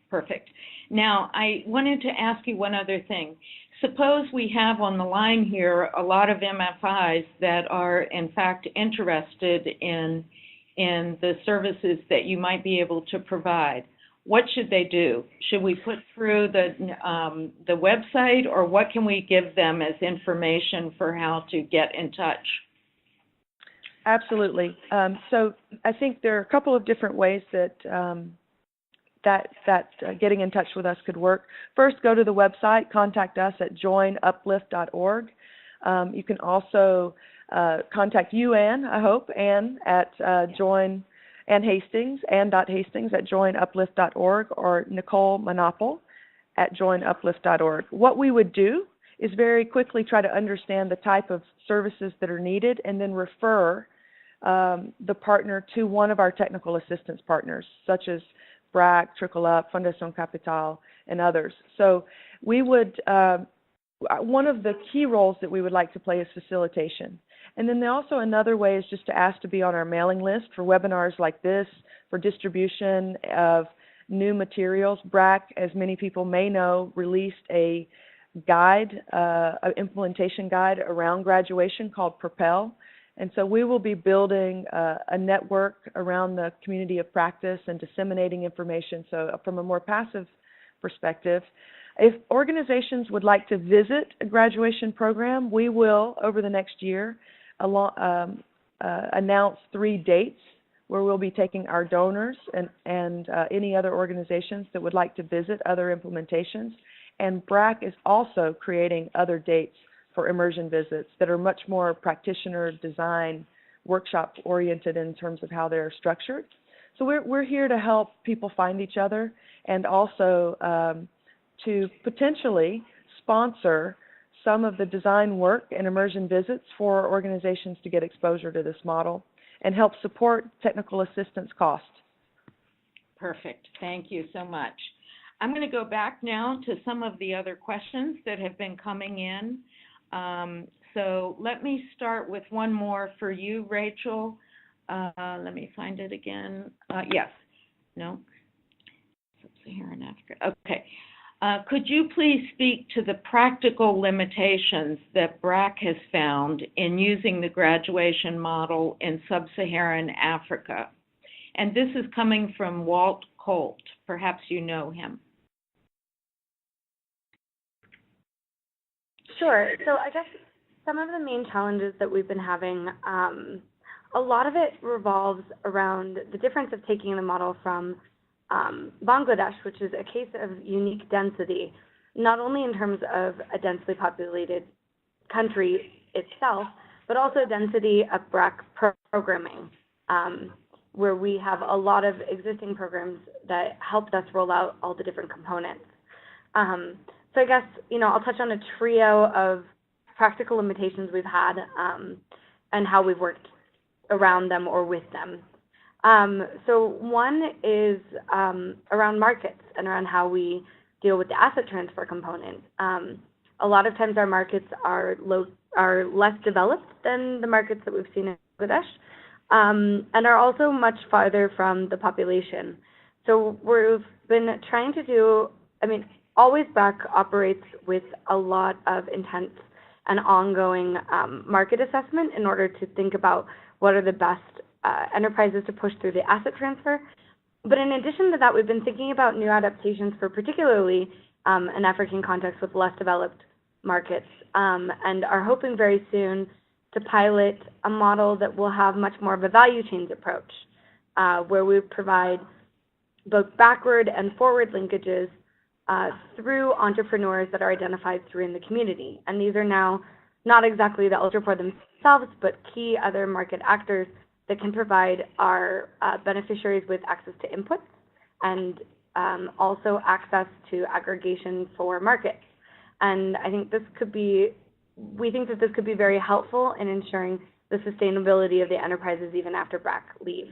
Perfect. Now, I wanted to ask you one other thing. Suppose we have on the line here a lot of MFIs that are, in fact, interested in the services that you might be able to provide. What should they do? Should we put through the website, or what can we give them as information for how to get in touch? Absolutely. So I think there are a couple of different ways that getting in touch with us could work. First, go to the website, contact us at joinuplift.org. You can also contact you, Ann, I hope, Ann at Ann Hastings, Ann.Hastings at joinuplift.org, or Nicole Manopel at joinuplift.org. What we would do is very quickly try to understand the type of services that are needed, and then refer the partner to one of our technical assistance partners, such as BRAC, Trickle Up, Fundación Capital, and others. So we would, one of the key roles that we would like to play is facilitation. And then also another way is just to ask to be on our mailing list for webinars like this, for distribution of new materials. BRAC, as many people may know, released a guide, an implementation guide around graduation called Propel. And so we will be building a network around the community of practice and disseminating information. So from a more passive perspective, if organizations would like to visit a graduation program, we will, over the next year, announce 3 dates where we'll be taking our donors and any other organizations that would like to visit other implementations. And BRAC is also creating other dates for immersion visits that are much more practitioner design, workshop oriented in terms of how they're structured. So we're here to help people find each other, and also to potentially sponsor some of the design work and immersion visits for organizations to get exposure to this model and help support technical assistance costs. Perfect. Thank you so much. I'm going to go back now to some of the other questions that have been coming in. So let me start with one more for you, Rachel. Let me find it again. Yes. No. Sub-Saharan Africa. Okay. Could you please speak to the practical limitations that BRAC has found in using the graduation model in Sub-Saharan Africa? And this is coming from Walt Colt. Perhaps you know him. Sure. So I guess some of the main challenges that we've been having, a lot of it revolves around the difference of taking the model from Bangladesh, which is a case of unique density, not only in terms of a densely populated country itself, but also density of BRAC programming, where we have a lot of existing programs that helped us roll out all the different components. So I guess, I'll touch on a trio of practical limitations we've had and how we've worked around them or with them. So one is around markets and around how we deal with the asset transfer component. A lot of times our markets are less developed than the markets that we've seen in Bangladesh, and are also much farther from the population. So we've been trying to do, always BRAC operates with a lot of intense and ongoing market assessment in order to think about what are the best enterprises to push through the asset transfer. But in addition to that, we've been thinking about new adaptations for particularly an African context with less developed markets, and are hoping very soon to pilot a model that will have much more of a value chains approach, where we provide both backward and forward linkages through entrepreneurs that are identified through in the community. And these are now not exactly the ultra-poor themselves, but key other market actors that can provide our beneficiaries with access to inputs and also access to aggregation for markets. And I think we think that this could be very helpful in ensuring the sustainability of the enterprises even after BRAC leaves.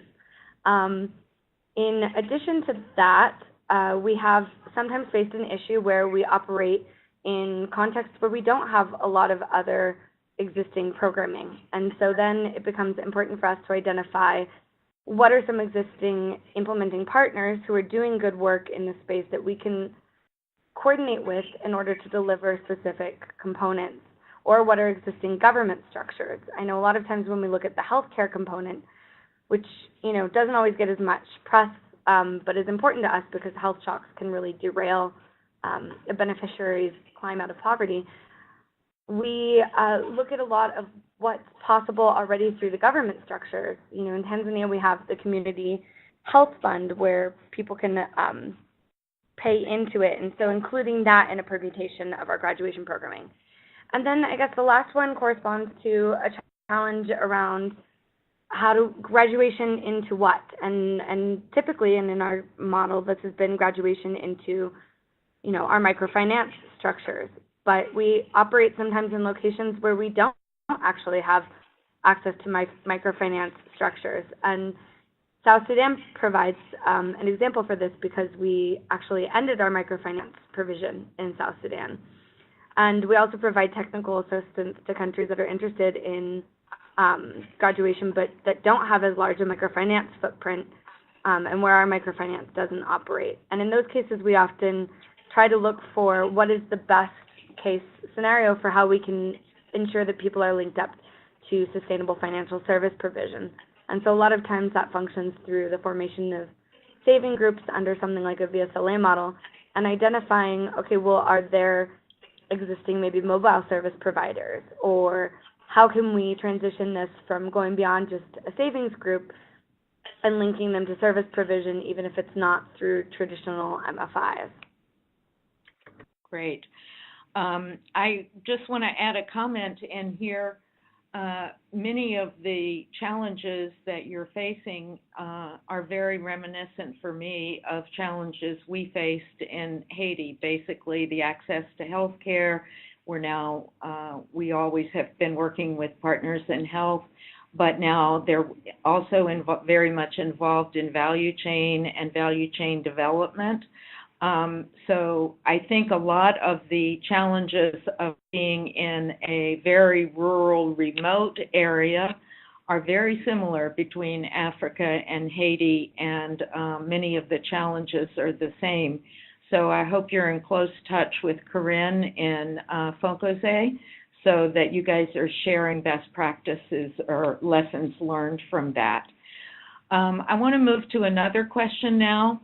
In addition to that, we have sometimes faced an issue where we operate in contexts where we don't have a lot of other existing programming. And so then it becomes important for us to identify what are some existing implementing partners who are doing good work in the space that we can coordinate with in order to deliver specific components, or what are existing government structures. I know a lot of times when we look at the healthcare component, which doesn't always get as much press, but is important to us because health shocks can really derail a beneficiary's climb out of poverty. We look at a lot of what's possible already through the government structures. In Tanzania, we have the community health fund where people can pay into it, and so including that in a permutation of our graduation programming. And then I guess the last one corresponds to a challenge around how to graduation into what, and typically, and in our model, this has been graduation into, our microfinance structures. But we operate sometimes in locations where we don't actually have access to microfinance structures. And South Sudan provides an example for this because we actually ended our microfinance provision in South Sudan. And we also provide technical assistance to countries that are interested in graduation, but that don't have as large a microfinance footprint, and where our microfinance doesn't operate. And in those cases, we often try to look for what is the best case scenario for how we can ensure that people are linked up to sustainable financial service provision. And so a lot of times that functions through the formation of saving groups under something like a VSLA model, and identifying, okay, well, are there existing maybe mobile service providers, or how can we transition this from going beyond just a savings group and linking them to service provision, even if it's not through traditional MFIs. Great. I just want to add a comment in here. Many of the challenges that you're facing are very reminiscent for me of challenges we faced in Haiti. Basically, the access to health care. We always have been working with partners in health, but now they're also very much involved in value chain and value chain development. So I think a lot of the challenges of being in a very rural, remote area are very similar between Africa and Haiti, and many of the challenges are the same. So I hope you're in close touch with Corinne in Focose so that you guys are sharing best practices or lessons learned from that. I want to move to another question now.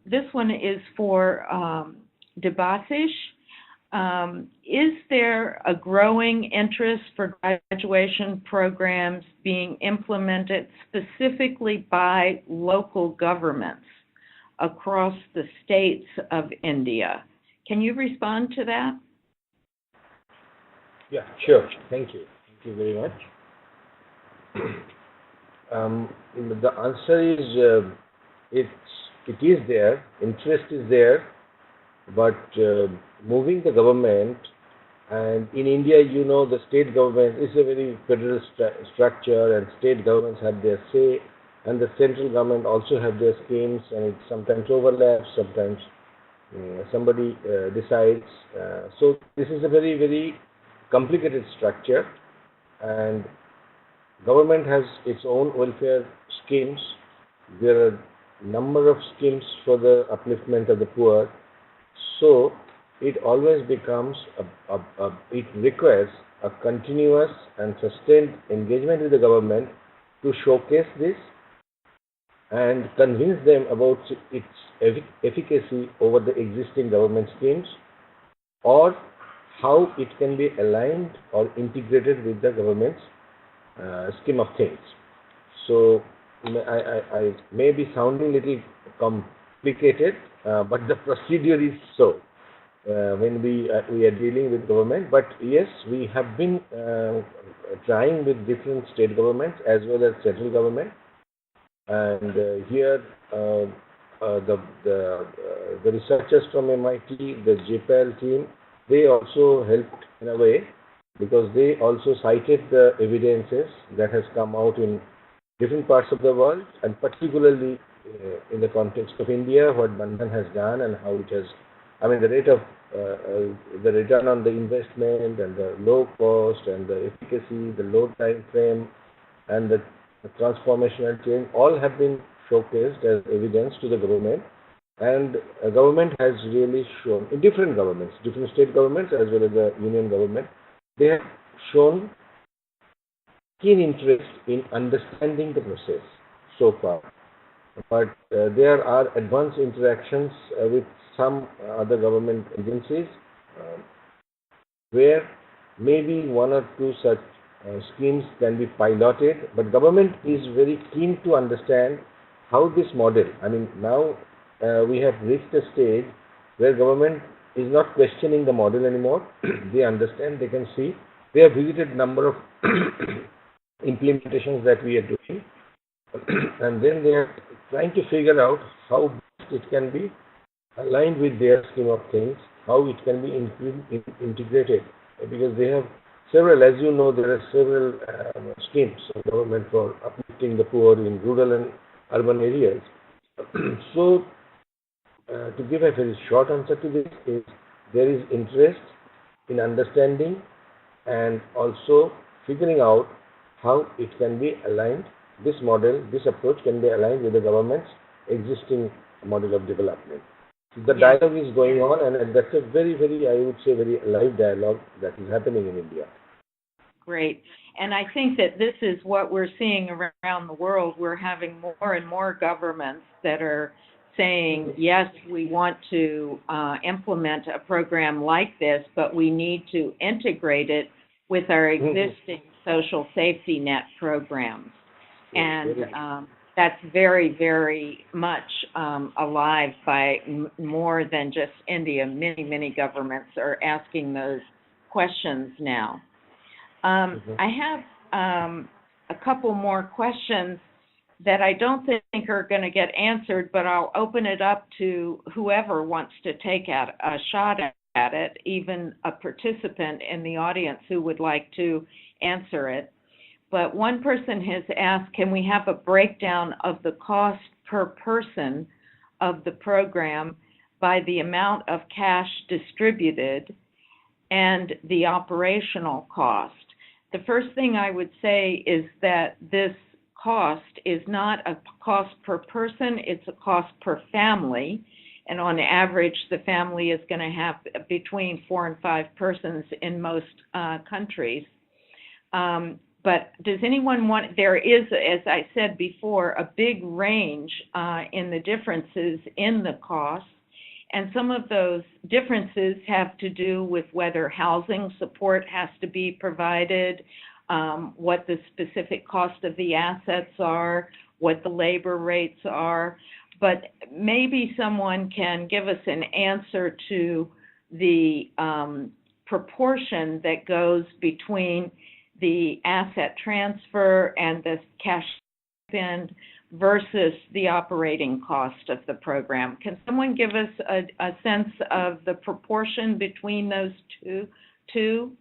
This one is for Debasish. Is there a growing interest for graduation programs being implemented specifically by local governments across the states of India? Can you respond to that? Yeah, sure. Thank you. Thank you very much. The answer is it is there, interest is there, but moving the government, and in India, the state government is a very federal structure, and state governments have their say, and the central government also have their schemes, and it sometimes overlaps, sometimes somebody decides. So this is a very, very complicated structure, and government has its own welfare schemes. There are number of schemes for the upliftment of the poor. So it always becomes it requires a continuous and sustained engagement with the government to showcase this and convince them about its efficacy over the existing government schemes, or how it can be aligned or integrated with the government's scheme of things. So I may be sounding a little complicated, but the procedure is so when we are dealing with government. But yes, we have been trying with different state governments as well as central government, and here the researchers from MIT, the JPAL team, they also helped in a way, because they also cited the evidences that has come out in different parts of the world, and particularly in the context of India, what Bandhan has done and how it has, I mean, the rate of the return on the investment and the low cost and the efficacy, the low time frame, and the transformational change, all have been showcased as evidence to the government. And government has really shown, in different governments, different state governments as well as the union government, they have shown keen interest in understanding the process so far. But there are advanced interactions with some other government agencies where maybe one or two such schemes can be piloted, but government is very keen to understand how this model, I mean, now we have reached a stage where government is not questioning the model anymore. They understand, they can see. They have visited number of implementations that we are doing, and then they are trying to figure out how it can be aligned with their scheme of things, how it can be integrated, because they have several, as you know, there are several schemes of government for uplifting the poor in rural and urban areas. So, to give a very short answer to this is, there is interest in understanding and also figuring out how it can be aligned, this model, this approach can be aligned with the government's existing model of development. The dialogue is going on, and that's a very, very, I would say, very alive dialogue that is happening in India. Great. And I think that this is what we're seeing around the world. We're having more and more governments that are saying, yes, we want to implement a program like this, but we need to integrate it with our existing social safety net programs. And that's very, very much alive by more than just India. Many, many governments are asking those questions now. I have a couple more questions that I don't think are going to get answered, but I'll open it up to whoever wants to take a shot at it, even a participant in the audience who would like to answer it. But one person has asked, can we have a breakdown of the cost per person of the program by the amount of cash distributed and the operational cost? The first thing I would say is that this cost is not a cost per person, it's a cost per family. And on average, the family is going to have between 4 and 5 persons in most countries. But does anyone want, there is, as I said before, a big range in the differences in the costs. And some of those differences have to do with whether housing support has to be provided, what the specific cost of the assets are, what the labor rates are. But maybe someone can give us an answer to the proportion that goes between the asset transfer and the cash spend versus the operating cost of the program. Can someone give us a sense of the proportion between those two?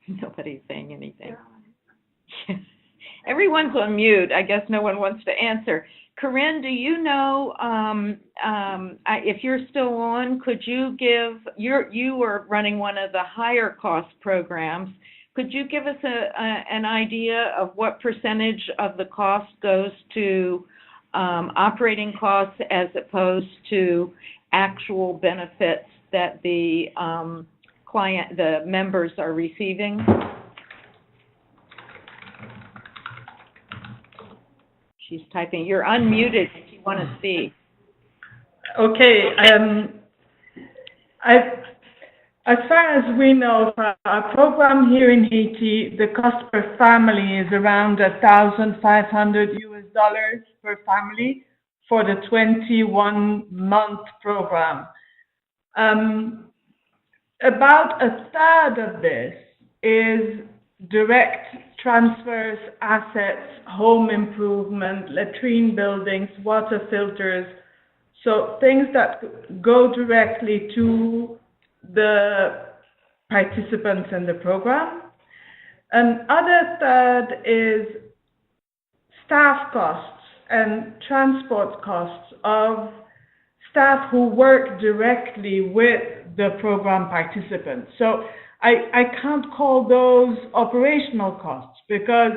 Nobody's saying anything. Everyone's on mute. I guess no one wants to answer. Corinne, do you know, if you're still on, could you give, you are running one of the higher cost programs, could you give us an idea of what percentage of the cost goes to operating costs as opposed to actual benefits that the the members are receiving? She's typing. You're unmuted if you want to speak. Okay. As far as we know, for our program here in Haiti, the cost per family is around $1,500 per family for the 21-month program. About a third of this is direct transfers, assets, home improvement, latrine buildings, water filters, so things that go directly to the participants in the program. Another third is staff costs and transport costs of staff who work directly with the program participants. So I can't call those operational costs because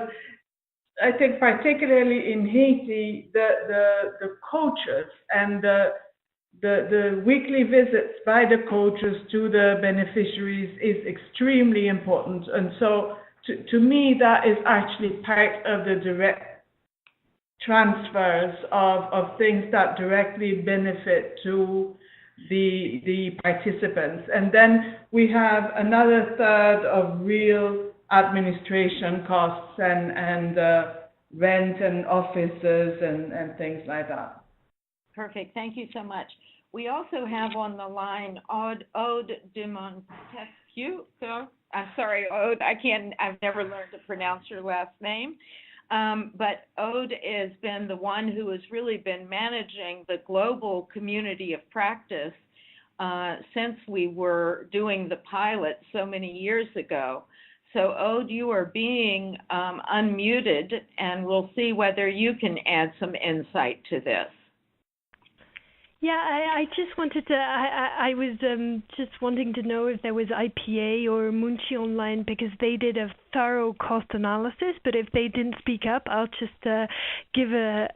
I think particularly in Haiti, the coaches and the weekly visits by the coaches to the beneficiaries is extremely important. And so to me, that is actually part of the direct transfers of things that directly benefit to the participants. And then we have another third of real administration costs and rent and offices and things like that. Perfect. Thank you so much. We also have on the line Aude de Montesquieu. I'm sorry, Aude. I've never learned to pronounce your last name. But Aude has been the one who has really been managing the global community of practice since we were doing the pilot so many years ago. So Aude, you are being unmuted, and we'll see whether you can add some insight to this. Yeah, I just wanted to, I was just wanting to know if there was IPA or Munchi online because they did a thorough cost analysis, but if they didn't speak up, I'll just give a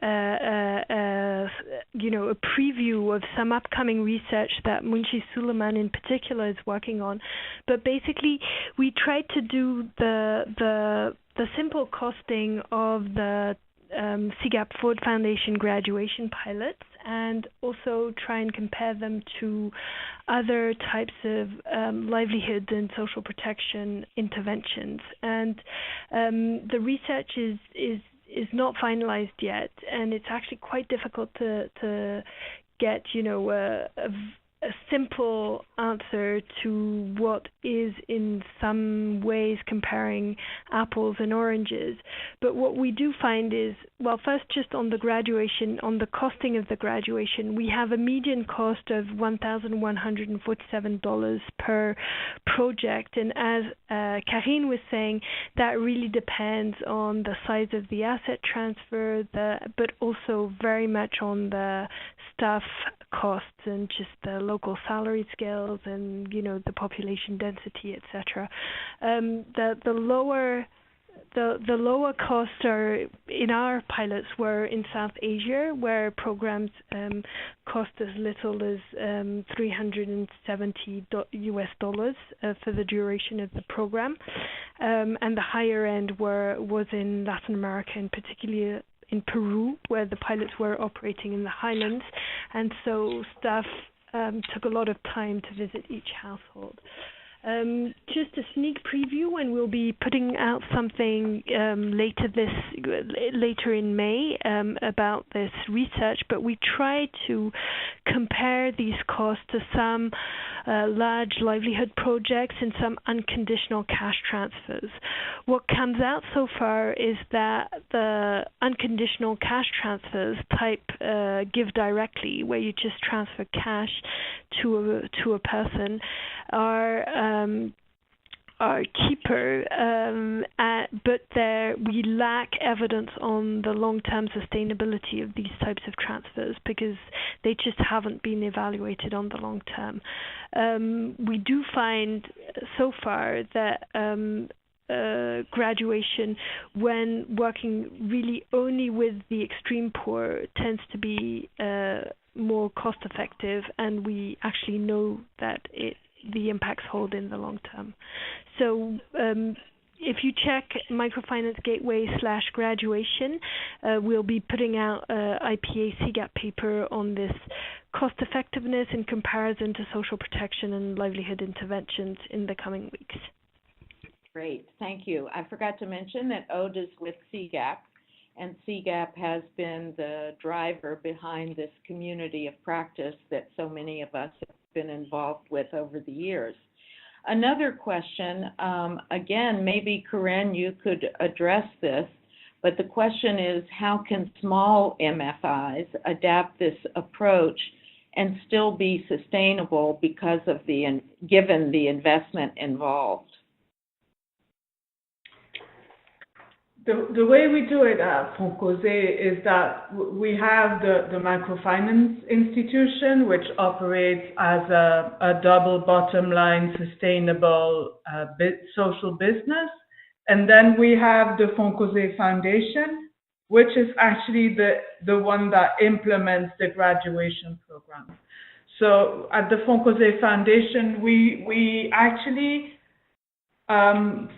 preview of some upcoming research that Munchi Suleiman in particular is working on. But basically, we tried to do the simple costing of the CGAP Ford Foundation graduation pilots and also try and compare them to other types of livelihood and social protection interventions. And the research is not finalized yet, and it's actually quite difficult to get, a simple answer to what is in some ways comparing apples and oranges. But what we do find is, well, first just on the graduation, on the costing of the graduation, we have a median cost of $1,147 per project. And as Karine was saying, that really depends on the size of the asset transfer, but also very much on the staff costs and just the local salary scales and the population density, etc. The lower costs are in our pilots were in South Asia, where programs cost as little as $370 for the duration of the program, and the higher end was in Latin America, and particularly in Peru, where the pilots were operating in the highlands, and so staff took a lot of time to visit each household. Just a sneak preview, and we'll be putting out something later in May about this research, but we try to compare these costs to some large livelihood projects and some unconditional cash transfers. What comes out so far is that the unconditional cash transfers type Give Directly, where you just transfer cash to a person, are cheaper, but we lack evidence on the long-term sustainability of these types of transfers because they just haven't been evaluated on the long term. We do find so far that graduation, when working really only with the extreme poor, tends to be more cost effective, and we actually know that the impacts hold in the long term. So if you check Microfinance Gateway/graduation, we'll be putting out a IPA CGAP paper on this cost effectiveness in comparison to social protection and livelihood interventions in the coming weeks. Great, thank you. I forgot to mention that ODE is with CGAP, and CGAP has been the driver behind this community of practice that so many of us have been involved with over the years. Another question, again, maybe Corinne, you could address this, but the question is, how can small MFIs adapt this approach and still be sustainable because of given the investment involved? The way we do it at Foncosé is that we have the microfinance institution, which operates as a double bottom line sustainable social business. And then we have the Foncosé Foundation, which is actually the one that implements the graduation program. So at the Foncosé Foundation, we actually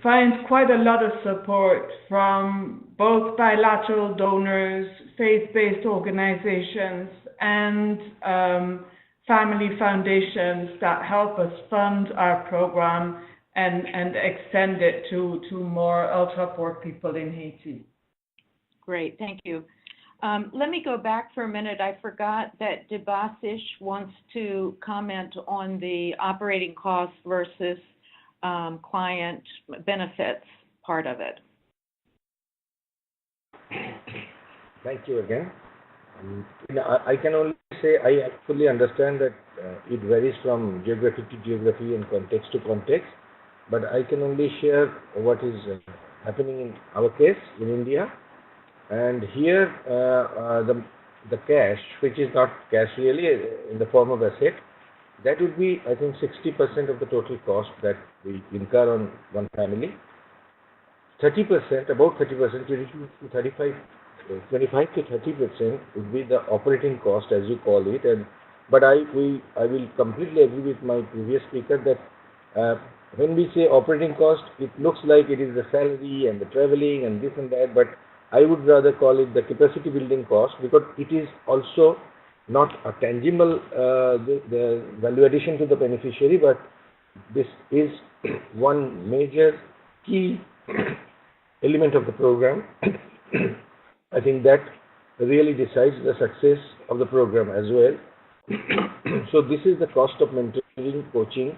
find quite a lot of support from both bilateral donors, faith-based organizations, and family foundations that help us fund our program and extend it to more ultra-poor people in Haiti. Great, thank you. Let me go back for a minute. I forgot that Debasish wants to comment on the operating costs versus client benefits part of it. Thank you again. I can only say I fully understand that it varies from geography to geography and context to context, but I can only share what is happening in our case in India. And here the cash, which is not cash really in the form of asset, that would be, I think, 60% of the total cost that we incur on one family. 30%, about 30%, 25 to 30% would be the operating cost, as you call it. But I will completely agree with my previous speaker that when we say operating cost, it looks like it is the salary and the traveling and this and that, but I would rather call it the capacity building cost, because it is also not a tangible the value addition to the beneficiary, but this is one major key element of the program. I think that really decides the success of the program as well. So this is the cost of mentoring, coaching.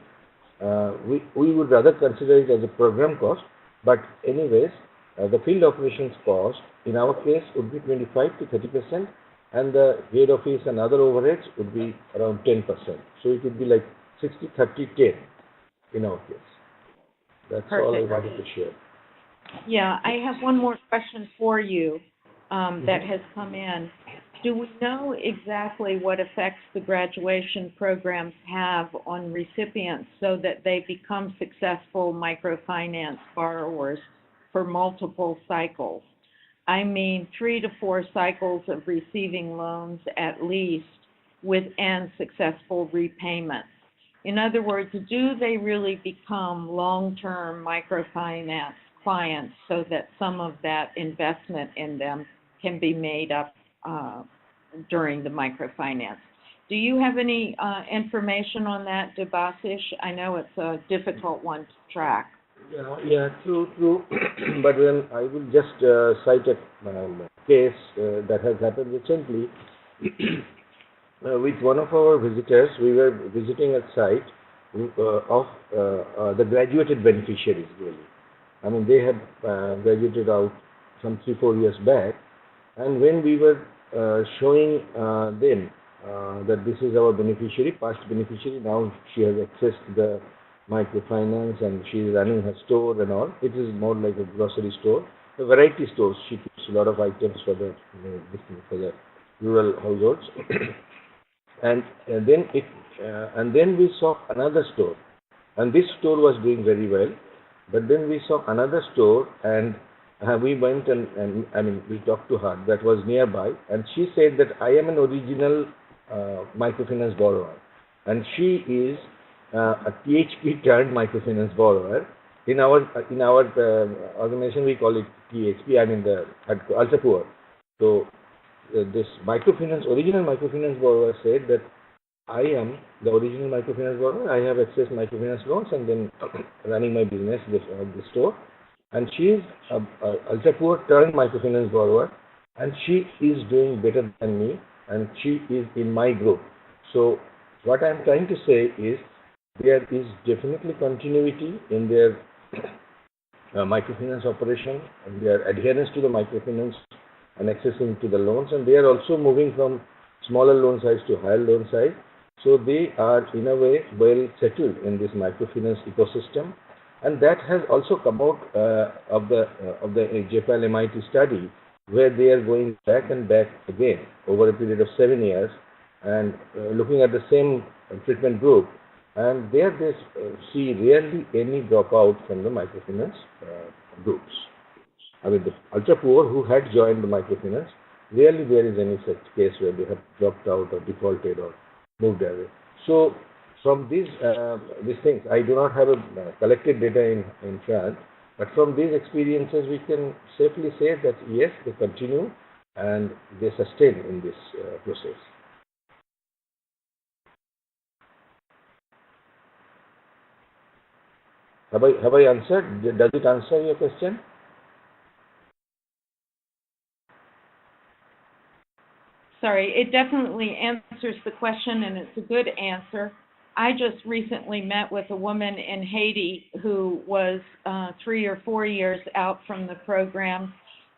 We would rather consider it as a program cost, but anyways, the field operations cost in our case would be 25 to 30%, and the head office and other overheads would be around 10%. So it would be like 60, 30, 10 in our case. That's Perfect. all I wanted to share. Yeah, I have one more question for you that has come in. Do we know exactly what effects the graduation programs have on recipients so that they become successful microfinance borrowers for multiple cycles? I mean 3 to 4 cycles of receiving loans at least and successful repayments. In other words, do they really become long-term microfinance clients so that some of that investment in them can be made up during the microfinance? Do you have any information on that, Debasish? I know it's a difficult one to track. Yeah, true. But then I will just cite a case that has happened recently. With one of our visitors, we were visiting a site of the graduated beneficiaries, really. I mean, they had graduated out some 3-4 years back, and when we were showing them that this is our beneficiary, past beneficiary, now she has accessed the microfinance and she is running her store and all. It is more like a grocery store, a variety store. She keeps a lot of items for the rural households. and then we saw another store, and this store was doing very well. But then we saw another store, and we went and I mean, we talked to her that was nearby, and she said that I am an original microfinance borrower, and she is a PHP turned microfinance borrower, in our organization we call it THP. I mean the ultra poor. So this microfinance, original microfinance borrower said that I am the original microfinance borrower. I have accessed microfinance loans and then running my business, the store. And she is a ultra poor turned microfinance borrower, and she is doing better than me, and she is in my group. So what I am trying to say is there is definitely continuity in their microfinance operation and their adherence to the microfinance and accessing to the loans, and they are also moving from smaller loan size to higher loan size. So they are in a way well settled in this microfinance ecosystem, and that has also come out of the JPAL MIT study, where they are going back and back again over a period of 7 years and looking at the same treatment group, and there they see rarely any dropout from the microfinance groups. I mean, the ultra poor who had joined the microfinance, rarely there is any such case where they have dropped out or defaulted or moved away. So from these things, I do not have a collected data in France, but from these experiences we can safely say that yes, they continue and they sustain in this process. Have I answered? Does it answer your question? Sorry, it definitely answers the question, and it's a good answer. I just recently met with a woman in Haiti who was 3 or 4 years out from the program,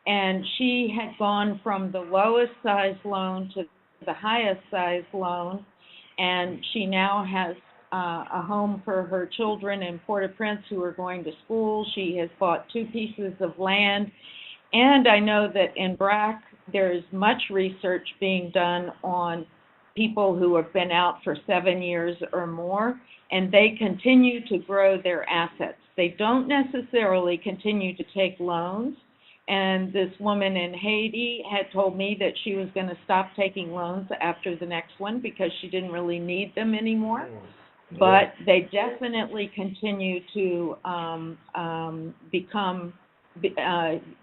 and she had gone from the lowest size loan to the highest size loan, and she now has a home for her children in Port-au-Prince who are going to school. She has bought 2 pieces of land, and I know that in BRAC there's much research being done on people who have been out for 7 years or more, and they continue to grow their assets. They don't necessarily continue to take loans, and this woman in Haiti had told me that she was going to stop taking loans after the next one because she didn't really need them anymore. But they definitely continue to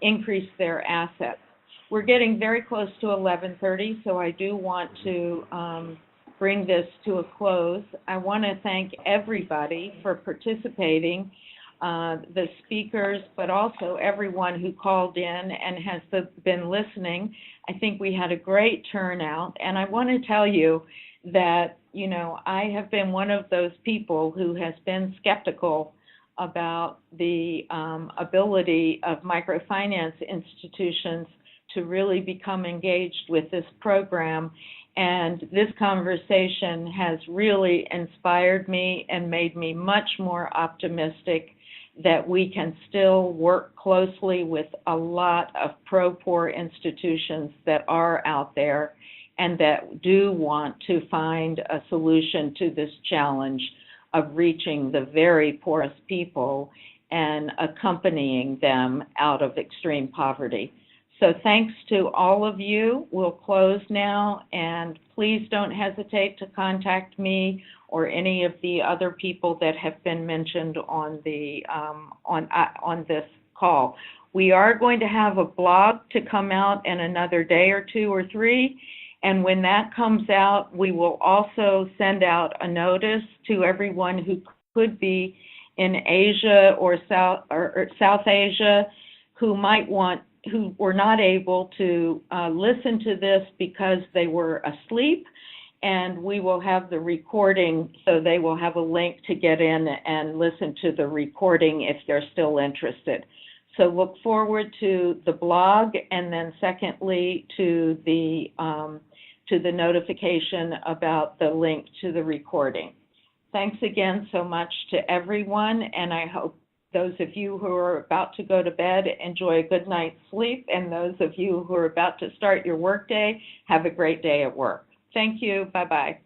increase their assets. We're getting very close to 11:30, so I do want to bring this to a close. I want to thank everybody for participating, the speakers, but also everyone who called in and has been listening. I think we had a great turnout, and I want to tell you that, you know, I have been one of those people who has been skeptical about the ability of microfinance institutions to really become engaged with this program. And this conversation has really inspired me and made me much more optimistic that we can still work closely with a lot of ProPoor institutions that are out there and that do want to find a solution to this challenge of reaching the very poorest people and accompanying them out of extreme poverty. So thanks to all of you. We'll close now, and please don't hesitate to contact me or any of the other people that have been mentioned on the on this call. We are going to have a blog to come out in another day or 2 or 3, and when that comes out, we will also send out a notice to everyone who could be in Asia or South Asia who were not able to listen to this because they were asleep, and we will have the recording, so they will have a link to get in and listen to the recording if they're still interested. So look forward to the blog, and then secondly to the notification about the link to the recording. Thanks again so much to everyone, and I hope those of you who are about to go to bed enjoy a good night's sleep, and those of you who are about to start your workday have a great day at work. Thank you. Bye-bye.